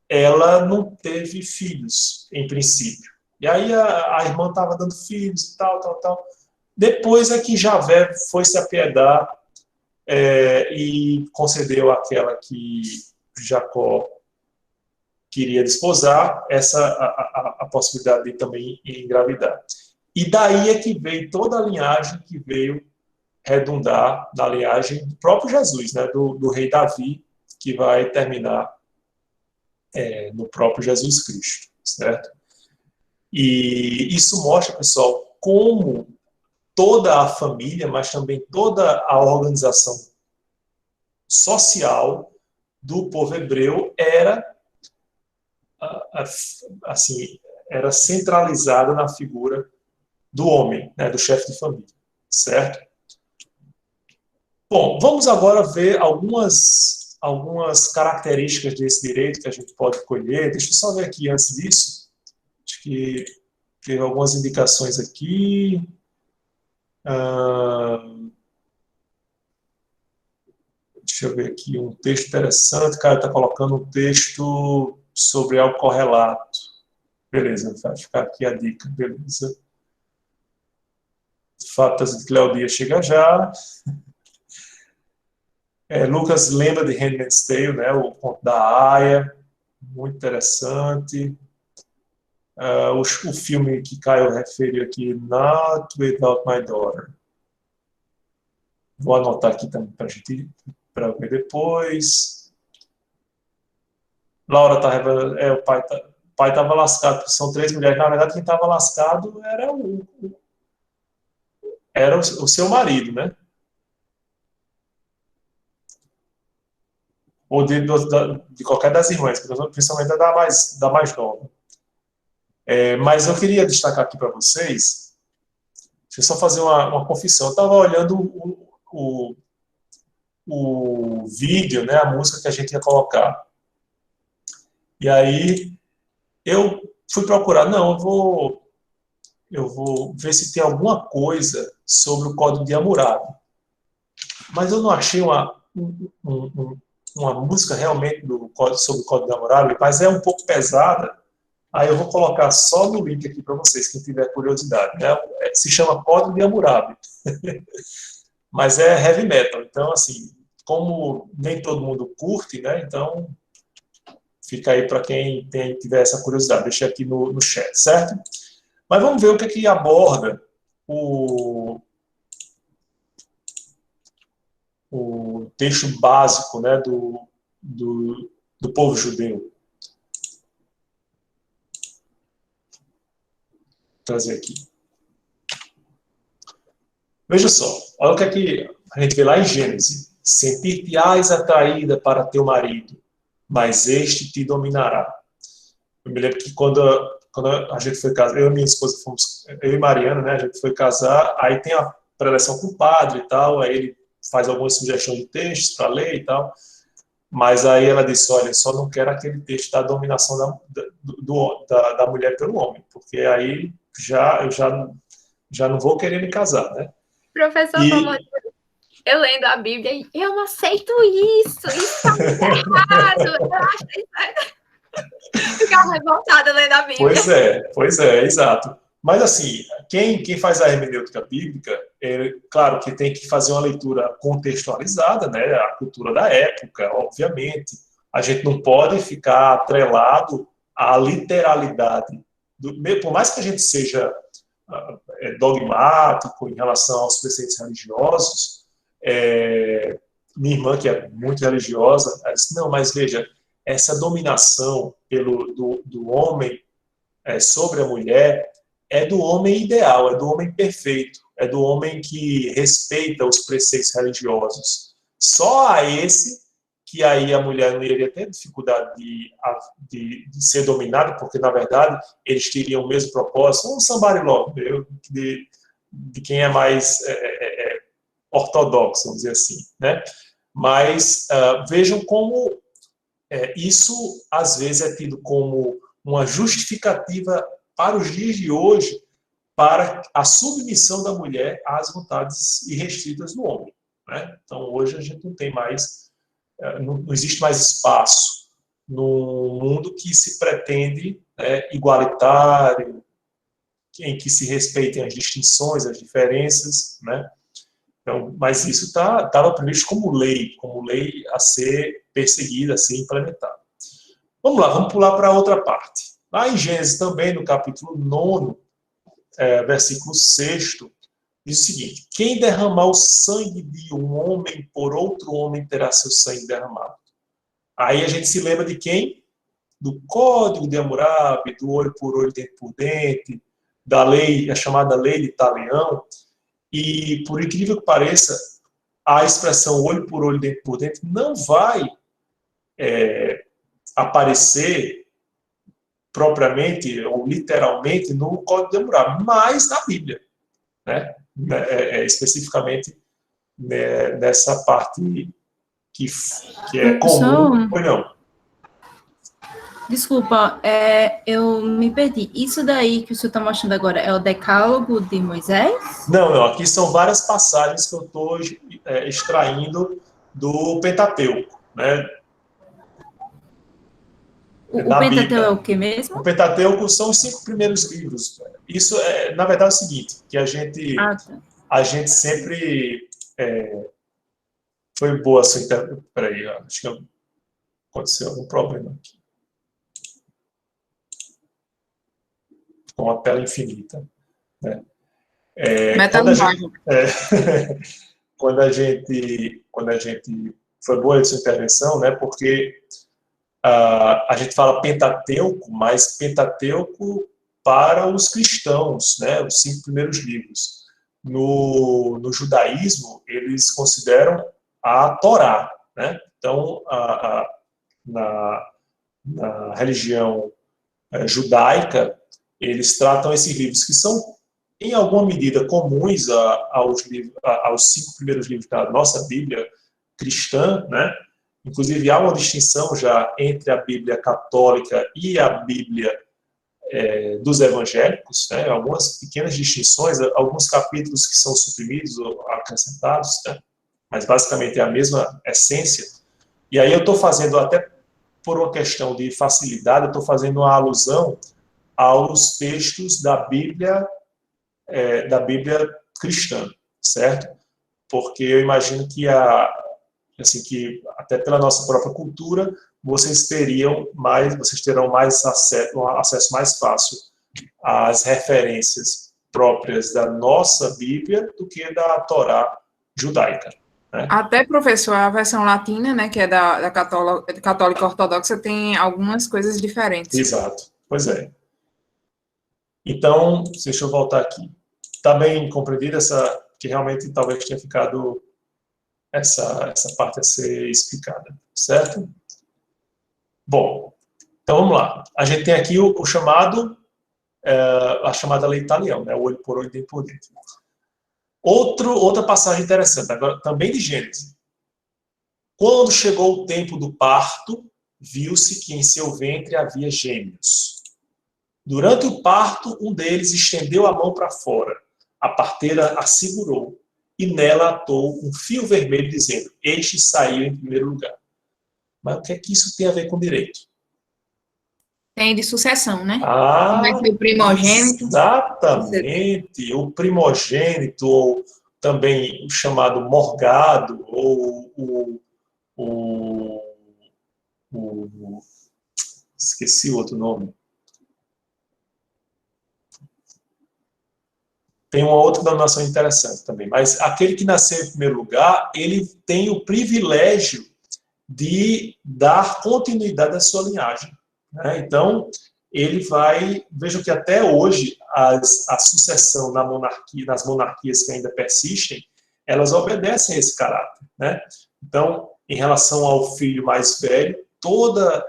Ela não teve filhos, em princípio. E aí a irmã estava dando filhos e tal. Depois é que Javé foi se apiedar e concedeu àquela que Jacó queria desposar a possibilidade de também engravidar. E daí é que veio toda a linhagem que veio redundar na linhagem do próprio Jesus, né, do rei Davi, que vai terminar no próprio Jesus Cristo, certo? E isso mostra, pessoal, como toda a família, mas também toda a organização social do povo hebreu era centralizada na figura do homem, né, do chefe de família, certo? Bom, vamos agora ver algumas características desse direito que a gente pode colher. Deixa eu só ver aqui antes disso. Acho que teve algumas indicações aqui. Deixa eu ver aqui um texto interessante. O cara está colocando um texto sobre algo correlato. Beleza, vai ficar aqui a dica. Beleza. Fatas de Cleodia chega já. Lucas lembra de Handmaid's Tale, né, o conto da Aya, muito interessante. O filme que Caio referiu aqui, Not Without My Daughter. Vou anotar aqui também para ver depois. Laura estava, o pai estava lascado, são 3 mulheres. Na verdade, quem estava lascado era o seu marido, né? Ou de qualquer das irmãs, principalmente da mais nova. Mas eu queria destacar aqui para vocês, deixa eu só fazer uma confissão. Eu estava olhando o vídeo, né, a música que a gente ia colocar. E aí eu fui procurar, eu vou ver se tem alguma coisa sobre o Código de Hammurabi. Mas eu não achei uma música realmente sobre o Código de Hammurabi, mas é um pouco pesada. Aí eu vou colocar só no link aqui para vocês, quem tiver curiosidade, né? Se chama Código de Hammurabi. Mas é heavy metal. Então, assim, como nem todo mundo curte, né? Então, fica aí para quem tiver essa curiosidade. Deixa aqui no chat, certo? Mas vamos ver o que aborda o texto básico, né, do povo judeu. Vou trazer aqui. Veja só, olha o que a gente vê lá em Gênesis. Sentir-te-ás atraída para teu marido, mas este te dominará. Eu me lembro que quando a gente foi casar, eu e minha esposa eu e Mariana, né, a gente foi casar, aí tem a preleção com o padre e tal, aí ele faz algumas sugestões de textos para ler e tal, mas aí ela disse, olha, só não quero aquele texto da dominação da mulher pelo homem, porque aí eu já não vou querer me casar, né? Professor, eu lendo a Bíblia e eu não aceito isso tá errado, eu acho isso... Ficava revoltada lendo a Bíblia. Pois é, exato. Mas assim, quem faz a hermenêutica bíblica, claro que tem que fazer uma leitura contextualizada, né? A cultura da época, obviamente. A gente não pode ficar atrelado à literalidade. Por mais que a gente seja dogmático em relação aos preceitos religiosos, minha irmã, que é muito religiosa, ela disse, não, mas veja, essa dominação do homem sobre a mulher é do homem ideal, é do homem perfeito, é do homem que respeita os preceitos religiosos. Só a esse que aí a mulher não iria ter dificuldade de ser dominada, porque, na verdade, eles teriam o mesmo propósito, um somebody love, de quem é mais ortodoxo, vamos dizer assim, né? Mas vejam como isso, às vezes, é tido como uma justificativa para os dias de hoje para a submissão da mulher às vontades irrestritas do homem, né? Então, hoje a gente não tem mais, não existe mais espaço no mundo que se pretende, né, igualitário, em que se respeitem as distinções, as diferenças, né? Então, mas isso estava previsto como lei a ser perseguida, a ser implementada. Vamos lá, vamos pular para outra parte. Lá em Gênesis também, no capítulo 9, versículo 6, diz o seguinte: quem derramar o sangue de um homem por outro homem terá seu sangue derramado. Aí a gente se lembra de quem? Do Código de Hammurabi, do olho por olho, dente por dente, da lei, a chamada lei de Talião. E, por incrível que pareça, a expressão olho por olho, dente por dente não vai aparecer propriamente ou literalmente no Código de Hammurabi, mas na Bíblia, né? Especificamente, né, nessa parte que é comum. Ou não? Desculpa, eu me perdi. Isso daí que o senhor está mostrando agora é o Decálogo de Moisés? Não, aqui são várias passagens que eu estou extraindo do Pentateuco, né? O Pentateuco é o que mesmo? O Pentateuco são os 5 primeiros livros. Isso na verdade, é o seguinte, que a gente sempre... Foi boa a sua interpretação. Peraí, acho que aconteceu algum problema aqui. Com a tela infinita, né? Quando a gente foi boa essa intervenção, né? Porque a gente fala Pentateuco, mas Pentateuco para os cristãos, né? Os 5 primeiros livros. No judaísmo, eles consideram a Torá, né? Então, na religião judaica, eles tratam esses livros que são, em alguma medida, comuns aos 5 primeiros livros da nossa Bíblia cristã, né? Inclusive, há uma distinção já entre a Bíblia católica e a Bíblia dos evangélicos, né? Algumas pequenas distinções, alguns capítulos que são suprimidos ou acrescentados, né? Mas basicamente é a mesma essência. E aí eu estou fazendo, até por uma questão de facilidade, eu estou fazendo uma alusão aos textos da Bíblia cristã, certo? Porque eu imagino que que até pela nossa própria cultura vocês terão mais acesso mais fácil às referências próprias da nossa Bíblia do que da Torá judaica, né? Até, professor, a versão latina, né, que é da católica ortodoxa, tem algumas coisas diferentes. Exato, pois é. Então, deixa eu voltar aqui. Está bem compreendida que realmente talvez tenha ficado essa parte a ser explicada, certo? Bom, então vamos lá. A gente tem aqui o chamado, a chamada lei Talião, né? O olho por olho, dente por dente. Outra passagem interessante, agora também de Gênesis. Quando chegou o tempo do parto, viu-se que em seu ventre havia gêmeos. Durante o parto, um deles estendeu a mão para fora. A parteira a segurou e nela atou um fio vermelho, dizendo: este saiu em primeiro lugar. Mas o que é que isso tem a ver com direito? Tem de sucessão, né? Vai ser o primogênito. Exatamente. O primogênito, ou também o chamado morgado, ou esqueci o outro nome. Tem uma outra denominação interessante também, mas aquele que nasceu em primeiro lugar, ele tem o privilégio de dar continuidade à sua linhagem, né? Então, ele vai... Vejam que até hoje a sucessão nas monarquias que ainda persistem, elas obedecem a esse caráter, né? Então, em relação ao filho mais velho, toda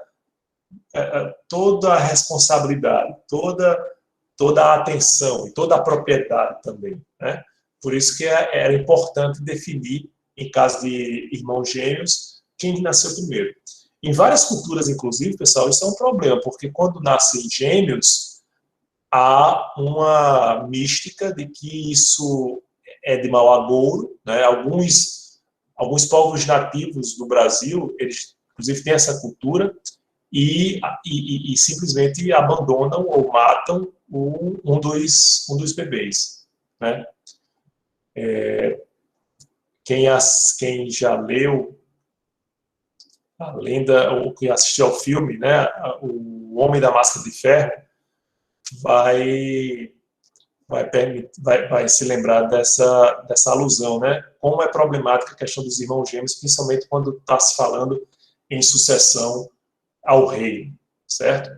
a responsabilidade, toda a atenção e toda a propriedade também, né? Por isso que era importante definir, em caso de irmãos gêmeos, quem nasceu primeiro. Em várias culturas, inclusive, pessoal, isso é um problema, porque quando nascem gêmeos, há uma mística de que isso é de mau agouro, né? Alguns povos nativos do Brasil, eles, inclusive, têm essa cultura e simplesmente abandonam ou matam um dos bebês, né? Quem já leu a lenda, ou que assistiu ao filme, né, O Homem da Máscara de Ferro, vai se lembrar dessa alusão, né? Como é problemática a questão dos irmãos gêmeos, principalmente quando está se falando em sucessão ao rei, certo?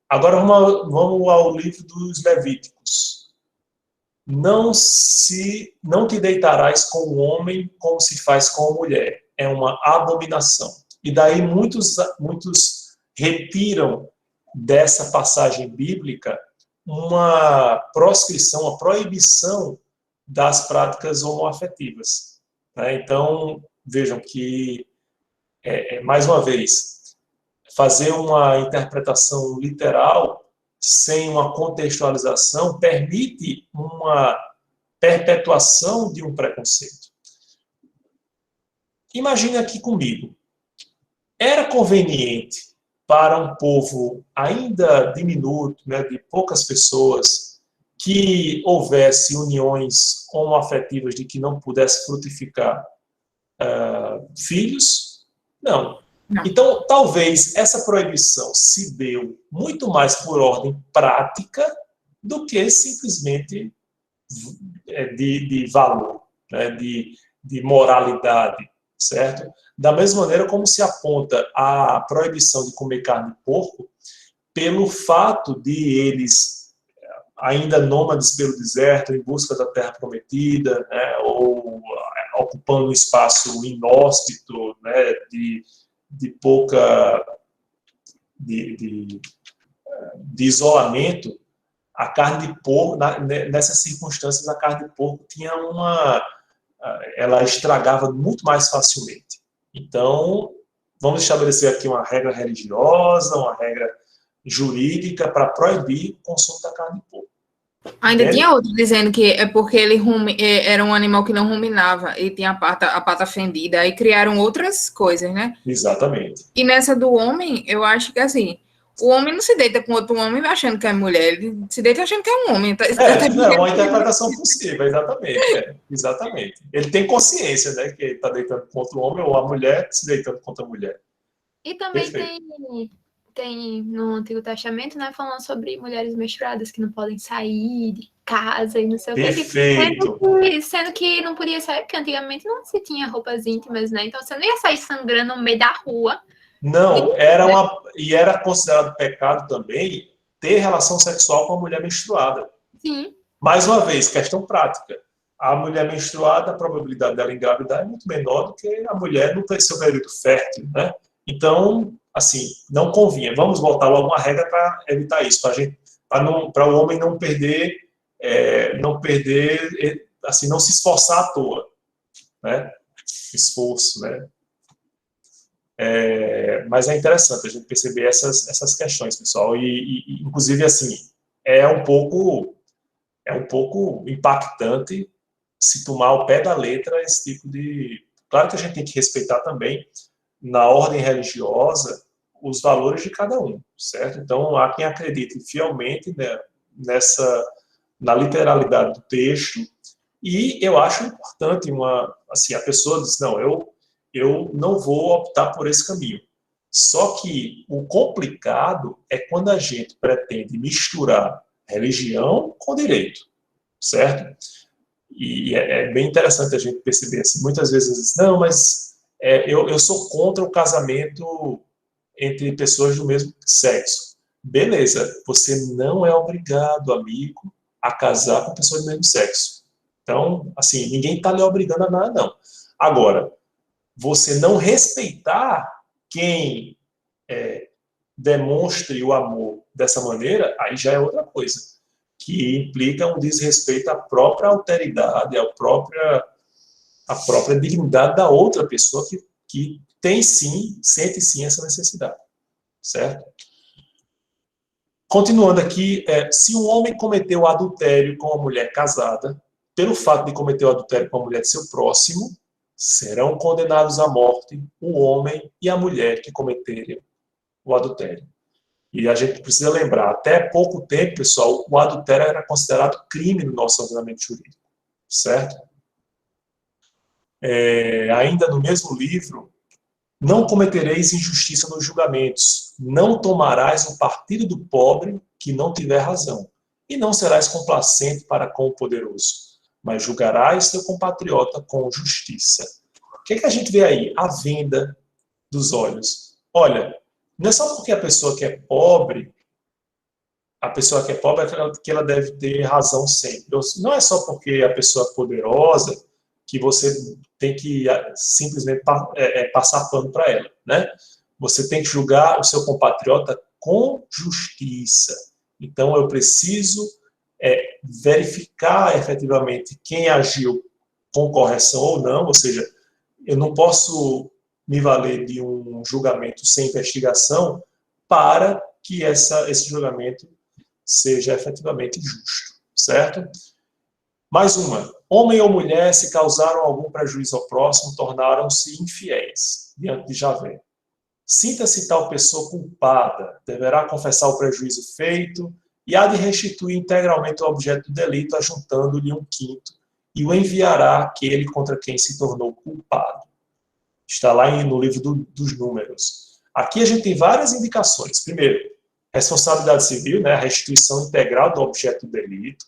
Agora vamos ao livro dos Levíticos. Não te deitarás com o homem como se faz com a mulher. É uma abominação. E daí muitos retiram dessa passagem bíblica uma proscrição, uma proibição das práticas homoafetivas, né? Então, vejam que, mais uma vez, fazer uma interpretação literal sem uma contextualização permite uma perpetuação de um preconceito. Imagine aqui comigo, era conveniente para um povo ainda diminuto, né, de poucas pessoas, que houvesse uniões homoafetivas de que não pudesse frutificar filhos? Não. Então, talvez essa proibição se deu muito mais por ordem prática do que simplesmente de valor, né, de moralidade, certo? Da mesma maneira como se aponta a proibição de comer carne de porco pelo fato de eles, ainda nômades pelo deserto, em busca da terra prometida, né, ou ocupando um espaço inóspito, né, de pouca de isolamento, a carne de porco, nessas circunstâncias, a carne de porco ela estragava muito mais facilmente. Então, vamos estabelecer aqui uma regra religiosa, uma regra jurídica para proibir o consumo da carne de porco. Ainda tinha outro dizendo que é porque ele era um animal que não ruminava e tinha a pata fendida, aí criaram outras coisas, né? Exatamente. E nessa do homem, eu acho que assim, o homem não se deita com outro homem achando que é mulher, ele se deita achando que é um homem. É uma interpretação possível, exatamente. Exatamente. Ele tem consciência, né, que ele está deitando contra o homem, ou a mulher se deitando contra a mulher. E também tem no Antigo Testamento, né, falando sobre mulheres menstruadas que não podem sair de casa e não sei o que. Perfeito. Sendo que não podia sair, porque antigamente não se tinha roupas íntimas, né? Então você não ia sair sangrando no meio da rua. Não, era considerado pecado também ter relação sexual com a mulher menstruada. Sim. Mais uma vez, questão prática. A mulher menstruada, a probabilidade dela engravidar é muito menor do que a mulher no seu período fértil, né? Então, assim, não convinha. Vamos voltar logo uma regra para evitar isso, para o homem não perder, assim, não se esforçar à toa, né? Esforço, né? Mas é interessante a gente perceber essas questões, pessoal, e inclusive, assim, é um pouco impactante se tomar ao pé da letra esse tipo de... Claro que a gente tem que respeitar também, na ordem religiosa, os valores de cada um, certo? Então, há quem acredite fielmente, né, na literalidade do texto, e eu acho importante assim, a pessoa diz, não, eu não vou optar por esse caminho. Só que o complicado é quando a gente pretende misturar religião com direito, certo? E é bem interessante a gente perceber assim, muitas vezes, não, mas eu sou contra o casamento entre pessoas do mesmo sexo. Beleza, você não é obrigado, amigo, a casar com pessoas do mesmo sexo. Então, assim, ninguém está lhe obrigando a nada, não. Agora, você não respeitar quem demonstre o amor dessa maneira, aí já é outra coisa, que implica um desrespeito à própria alteridade, à própria dignidade da outra pessoa que tem sim, sente sim essa necessidade, certo? Continuando aqui, se um homem cometeu adultério com uma mulher casada, pelo fato de cometer o adultério com a mulher de seu próximo, serão condenados à morte o homem e a mulher que cometerem o adultério. E a gente precisa lembrar, até pouco tempo, pessoal, o adultério era considerado crime no nosso ordenamento jurídico, certo? Ainda no mesmo livro, não cometereis injustiça nos julgamentos, não tomarás o partido do pobre que não tiver razão, e não serás complacente para com o poderoso, mas julgarás teu compatriota com justiça. O que a gente vê aí? A venda dos olhos. Olha, não é só porque a pessoa que é pobre é que ela deve ter razão sempre. Não é só porque a pessoa é poderosa que você tem que simplesmente passar pano para ela, né? Você tem que julgar o seu compatriota com justiça. Então, eu preciso verificar efetivamente quem agiu com correção ou não, ou seja, eu não posso me valer de um julgamento sem investigação para que esse julgamento seja efetivamente justo, certo? Mais uma. Homem ou mulher, se causaram algum prejuízo ao próximo, tornaram-se infiéis diante de Javé. Sinta-se tal pessoa culpada, deverá confessar o prejuízo feito e há de restituir integralmente o objeto do delito, ajuntando-lhe um quinto, e o enviará àquele contra quem se tornou culpado. Está lá no livro dos Números. Aqui a gente tem várias indicações. Primeiro, responsabilidade civil, né, a restituição integral do objeto do delito.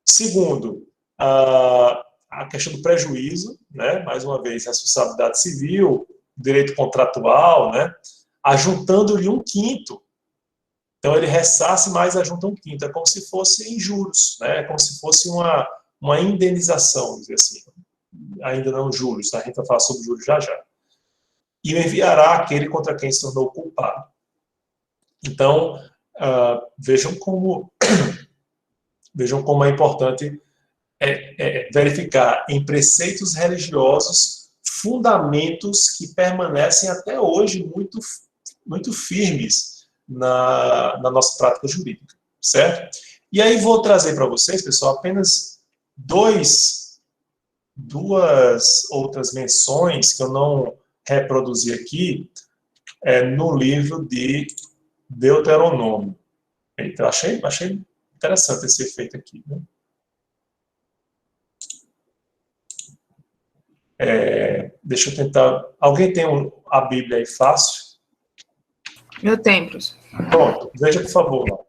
Segundo, a questão do prejuízo, né, mais uma vez, responsabilidade civil, direito contratual, né, ajuntando-lhe um quinto. Então, ele ressarce mais ajunta um quinto. É como se fosse em juros, né, é como se fosse uma indenização, vamos dizer assim. Ainda não juros, tá? A gente vai falar sobre juros já já. E o enviará àquele contra quem se tornou culpado. Então, vejam como é importante verificar em preceitos religiosos fundamentos que permanecem até hoje muito, muito firmes na nossa prática jurídica, certo? E aí vou trazer para vocês, pessoal, apenas duas outras menções que eu não reproduzi aqui no livro de Deuteronômio. Então, achei interessante esse efeito aqui, né? Deixa eu tentar... Alguém tem a Bíblia aí fácil? Eu tenho, professor. Pronto, veja, por favor.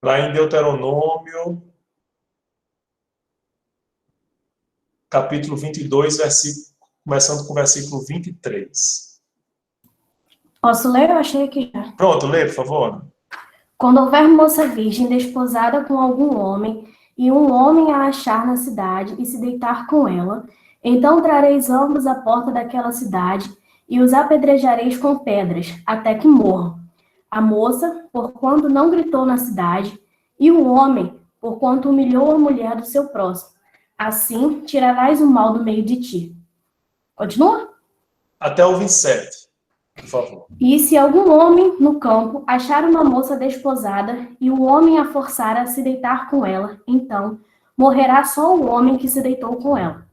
Lá em Deuteronômio, capítulo 22, começando com o versículo 23. Posso ler? Eu achei aqui já. Pronto, lê, por favor. Quando houver moça virgem desposada com algum homem, e um homem a achar na cidade e se deitar com ela, então trareis ambos à porta daquela cidade e os apedrejareis com pedras, até que morram. A moça, porquanto não gritou na cidade, e o homem, porquanto humilhou a mulher do seu próximo. Assim tirarás o mal do meio de ti. Continua? Até o 27, por favor. E se algum homem no campo achar uma moça desposada e o homem a forçar a se deitar com ela, então morrerá só o homem que se deitou com ela.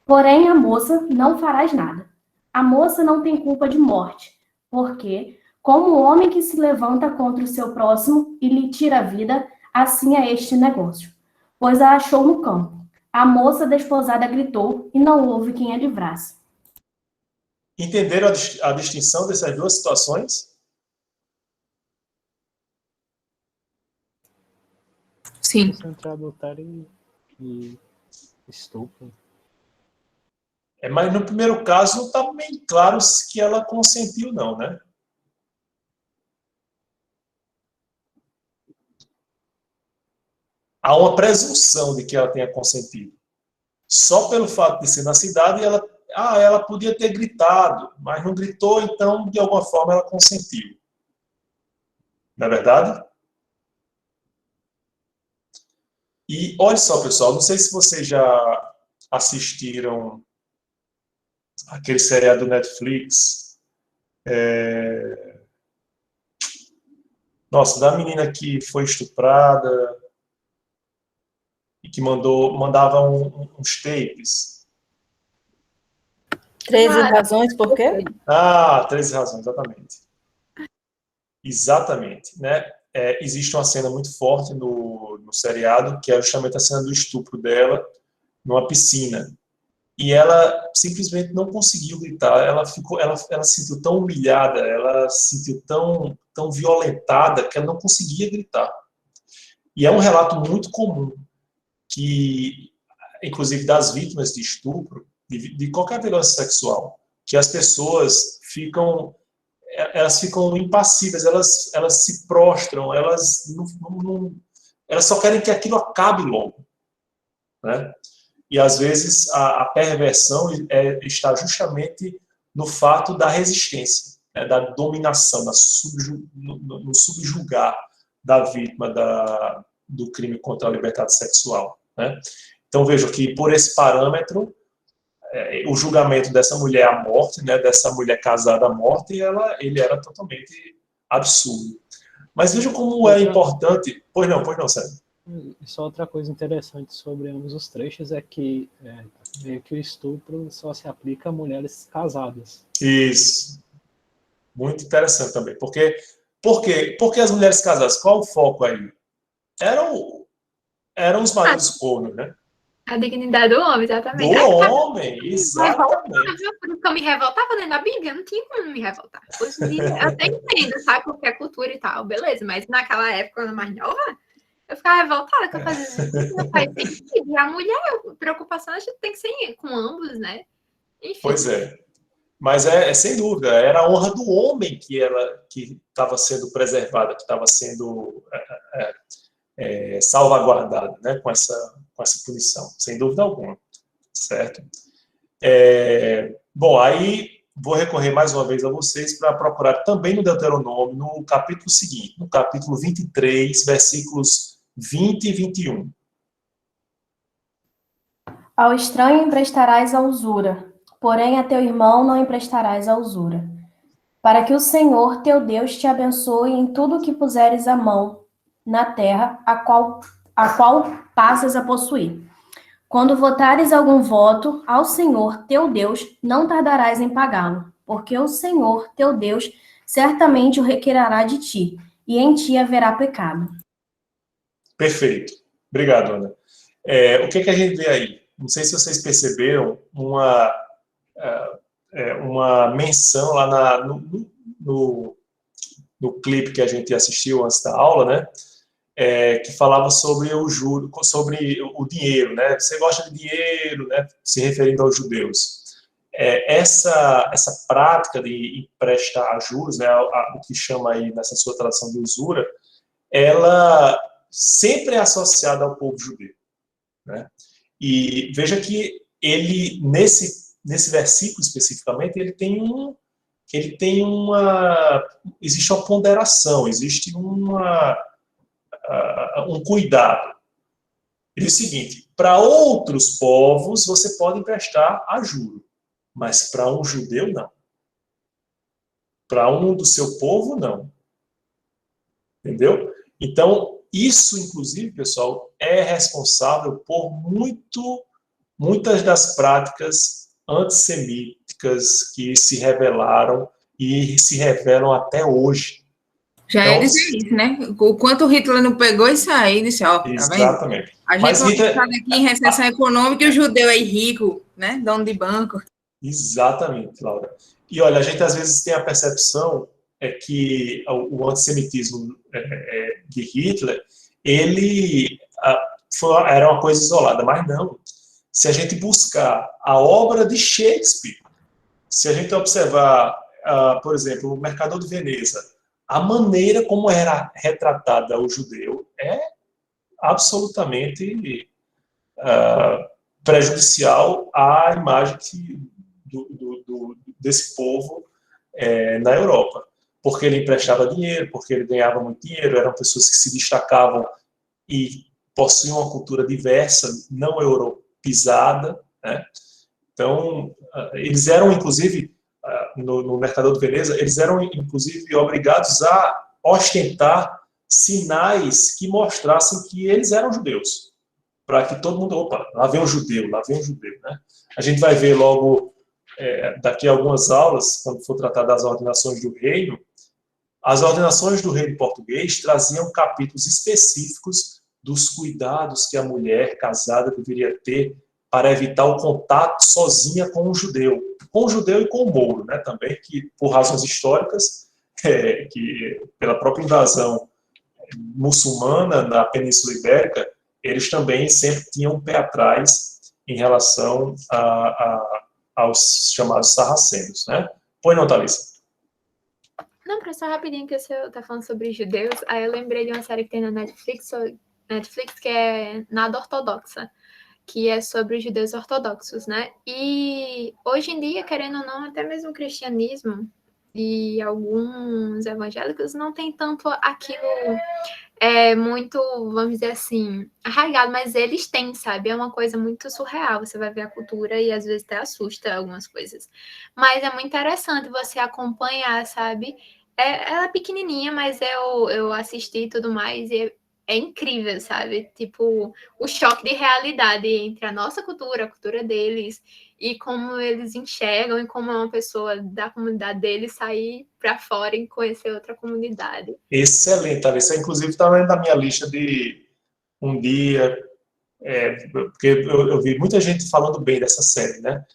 Porém, a moça não farás nada. A moça não tem culpa de morte, porque, como o homem que se levanta contra o seu próximo e lhe tira a vida, assim é este negócio. Pois a achou no campo. A moça desposada gritou e não houve quem a livrasse. Entenderam a distinção dessas duas situações? Sim. Entre adultério e estupro. Mas no primeiro caso não está bem claro que ela consentiu, não, né? Há uma presunção de que ela tenha consentido. Só pelo fato de ser na cidade, ela podia ter gritado, mas não gritou, então, de alguma forma, ela consentiu. Não é verdade? E olha só, pessoal, não sei se vocês já assistiram aquele seriado do Netflix, Nossa, da menina que foi estuprada e que mandava uns tapes. 13 razões por quê? 13 razões, exatamente. Exatamente, né? Existe uma cena muito forte no seriado, que é justamente a cena do estupro dela numa piscina. E ela simplesmente não conseguiu gritar. Ela se sentiu tão humilhada, ela se sentiu tão violentada que ela não conseguia gritar. E é um relato muito comum que, inclusive das vítimas de estupro, de qualquer violência sexual, que as pessoas ficam impassíveis, elas se prostram, elas só querem que aquilo acabe logo, né? E às vezes a perversão está justamente no fato da resistência, né? Da dominação, no subjugar da vítima do crime contra a liberdade sexual, né? Então vejo que por esse parâmetro o julgamento dessa mulher à morte, né, dessa mulher casada à morte, ele era totalmente absurdo. Mas veja como é importante... Pois não, Sérgio. Só outra coisa interessante sobre ambos os trechos é que meio que o estupro só se aplica a mulheres casadas. Isso. Muito interessante também. Por que as mulheres casadas? Qual o foco aí? Eram os maridos cornos, né? A dignidade do homem, exatamente. Do homem, exatamente. Por isso que eu me revoltava lendo a Bíblia, não tinha como me revoltar. Hoje em dia, eu até entendo, sabe? Porque é cultura e tal, beleza. Mas naquela época, quando eu era mais nova, eu ficava revoltada, que eu fazia isso, não faz sentido. E a mulher, a preocupação, a gente tem que ser com ambos, né? Enfim. Pois é. Mas sem dúvida, era a honra do homem que estava sendo preservada, que estava sendo salvaguardada, né, com essa punição, sem dúvida alguma, certo? Bom, aí vou recorrer mais uma vez a vocês para procurar também no Deuteronômio, no capítulo seguinte, no capítulo 23, versículos 20 e 21. Ao estranho emprestarás a usura, porém a teu irmão não emprestarás a usura, para que o Senhor teu Deus te abençoe em tudo que puseres a mão na terra, a qual passas a possuir. Quando votares algum voto ao Senhor teu Deus, não tardarás em pagá-lo, porque o Senhor teu Deus certamente o requererá de ti, e em ti haverá pecado. Perfeito. Obrigado, Ana. O que a gente vê aí? Não sei se vocês perceberam uma menção lá no clipe que a gente assistiu antes da aula, né? Que falava sobre o juro, sobre o dinheiro, né? Você gosta de dinheiro, né? Se referindo aos judeus. Essa prática de emprestar juros, né? O que chama aí nessa sua tradução de usura, ela sempre é associada ao povo judeu, né? E veja que ele nesse versículo especificamente existe uma ponderação, existe um cuidado. Ele diz o seguinte: para outros povos você pode emprestar a juro, mas para um judeu não. Para um do seu povo não. Entendeu? Então, isso, inclusive, pessoal, é responsável por muitas das práticas antissemíticas que se revelaram e se revelam até hoje. Já então, é dizer isso, né? O quanto o Hitler não pegou isso aí, disse, ó, tá exatamente. Vendo? A gente está aqui em recessão econômica e o judeu aí rico, né? Dono de banco. Exatamente, Laura. E olha, a gente às vezes tem a percepção que o antissemitismo de Hitler, ele era uma coisa isolada, mas não. Se a gente buscar a obra de Shakespeare, se a gente observar, por exemplo, o Mercador de Veneza, a maneira como era retratada o judeu é absolutamente prejudicial à imagem desse povo na Europa. Porque ele emprestava dinheiro, porque ele ganhava muito dinheiro, eram pessoas que se destacavam e possuíam uma cultura diversa, não europeizada, né? Então, eles eram, inclusive, no Mercador de Veneza, eles eram, inclusive, obrigados a ostentar sinais que mostrassem que eles eram judeus, para que todo mundo, opa, lá vem um judeu, né? A gente vai ver logo, daqui a algumas aulas, quando for tratar das ordenações do reino, as ordenações do reino português traziam capítulos específicos dos cuidados que a mulher casada deveria ter para evitar o contato sozinha com o judeu e com o mouro, né, também, que por razões históricas, que pela própria invasão muçulmana na Península Ibérica, eles também sempre tinham um pé atrás em relação aos chamados sarracenos, né? Pois não, Thalissa? Não, para só rapidinho, que você tá falando sobre judeus, aí eu lembrei de uma série que tem na Netflix que é Nada Ortodoxa, que é sobre os judeus ortodoxos, né? E hoje em dia, querendo ou não, até mesmo o cristianismo e alguns evangélicos não tem tanto aquilo muito, vamos dizer assim, arraigado, mas eles têm, sabe? É uma coisa muito surreal, você vai ver a cultura e às vezes até assusta algumas coisas. Mas é muito interessante você acompanhar, sabe? Ela é pequenininha, mas eu assisti e tudo mais, e é incrível, sabe? Tipo, o choque de realidade entre a nossa cultura, a cultura deles, e como eles enxergam, e como uma pessoa da comunidade deles sair para fora e conhecer outra comunidade. Excelente, Thalissa. Inclusive, está na minha lista de um dia, porque eu vi muita gente falando bem dessa série, né?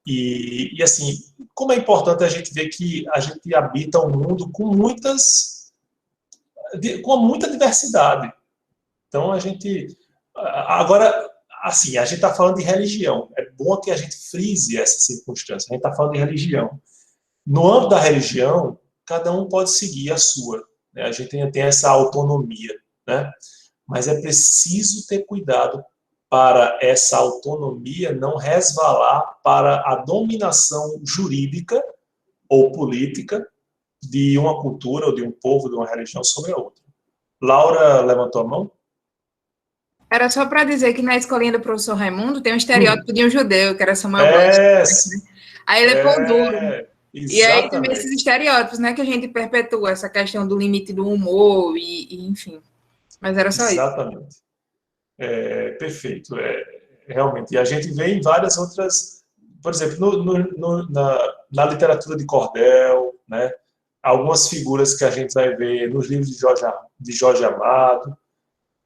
E assim, como é importante a gente ver que a gente habita um mundo com muita diversidade. Então, agora, assim, a gente está falando de religião. É bom que a gente frise essa circunstância. A gente está falando de religião. No âmbito da religião, cada um pode seguir a sua, né? A gente tem essa autonomia, né? Mas é preciso ter cuidado para essa autonomia não resvalar para a dominação jurídica ou política de uma cultura ou de um povo, de uma religião sobre a outra. Laura levantou a mão? Era só para dizer que na escolinha do professor Raimundo tem um estereótipo de um judeu, que era Samuel Blanche, né? Aí ele é pão duro. E aí tem esses estereótipos, né, que a gente perpetua, essa questão do limite do humor, e enfim. Mas era só isso. Exatamente. Perfeito. Realmente. E a gente vê em várias outras, por exemplo, na literatura de cordel, né, algumas figuras que a gente vai ver nos livros de Jorge Amado,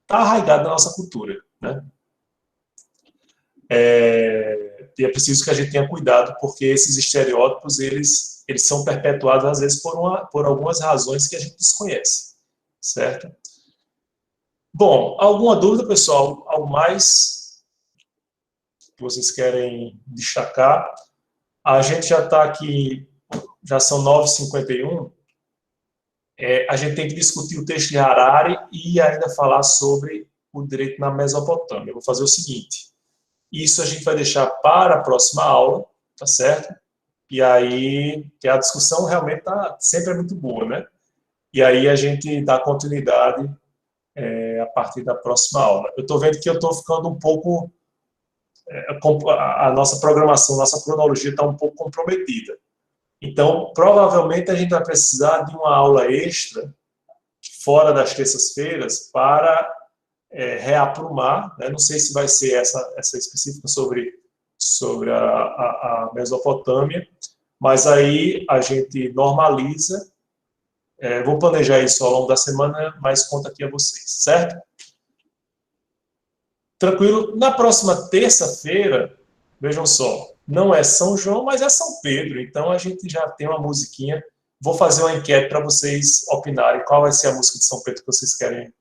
está arraigado na nossa cultura, né? E é preciso que a gente tenha cuidado, porque esses estereótipos, eles são perpetuados, às vezes, por algumas razões que a gente desconhece, certo? Bom, alguma dúvida, pessoal? Algo mais que vocês querem destacar? A gente já está aqui, já são 9h51, a gente tem que discutir o texto de Harari e ainda falar sobre o direito na Mesopotâmia. Eu vou fazer o seguinte, isso a gente vai deixar para a próxima aula, tá certo? E aí, que a discussão realmente sempre é muito boa, né? E aí a gente dá continuidade a partir da próxima aula. Eu estou vendo que eu estou ficando um pouco... a nossa programação, nossa cronologia está um pouco comprometida. Então, provavelmente a gente vai precisar de uma aula extra, fora das terças-feiras, para reaprumar, né? Não sei se vai ser essa específica sobre a Mesopotâmia, mas aí a gente normaliza. Vou planejar isso ao longo da semana, mas conto aqui a vocês, certo? Tranquilo? Na próxima terça-feira, vejam só, não é São João, mas é São Pedro, então a gente já tem uma musiquinha. Vou fazer uma enquete para vocês opinarem qual vai ser a música de São Pedro que vocês querem,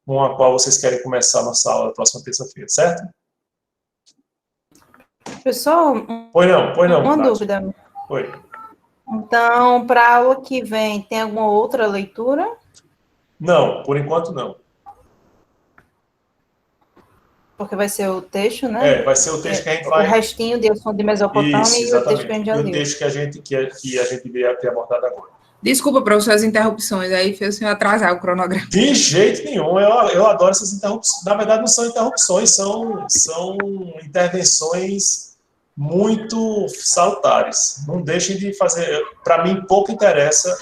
com a qual vocês querem começar a nossa aula na próxima terça-feira, certo? Pessoal, Pois não. uma Nath. dúvida. Oi. Então, para a aula que vem, tem alguma outra leitura? Não, por enquanto não. Porque vai ser o texto, né? Vai ser o texto que a gente vai... O restinho de Assunto de Mesopotâmia. Isso, e o texto que a gente já e o leu. texto que a gente deveria ter abordado agora. Desculpa, professor, as interrupções, aí fez o senhor atrasar o cronograma. De jeito nenhum, eu adoro essas interrupções. Na verdade, não são interrupções, são intervenções muito salutares. Não deixem de fazer. Para mim, pouco interessa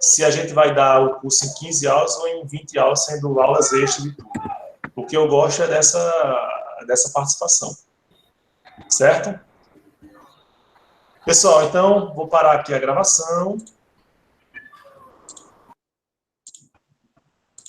se a gente vai dar o curso em 15 aulas ou em 20 aulas, sendo aulas extras de tudo. O que eu gosto é dessa participação. Certo? Pessoal, então, vou parar aqui a gravação.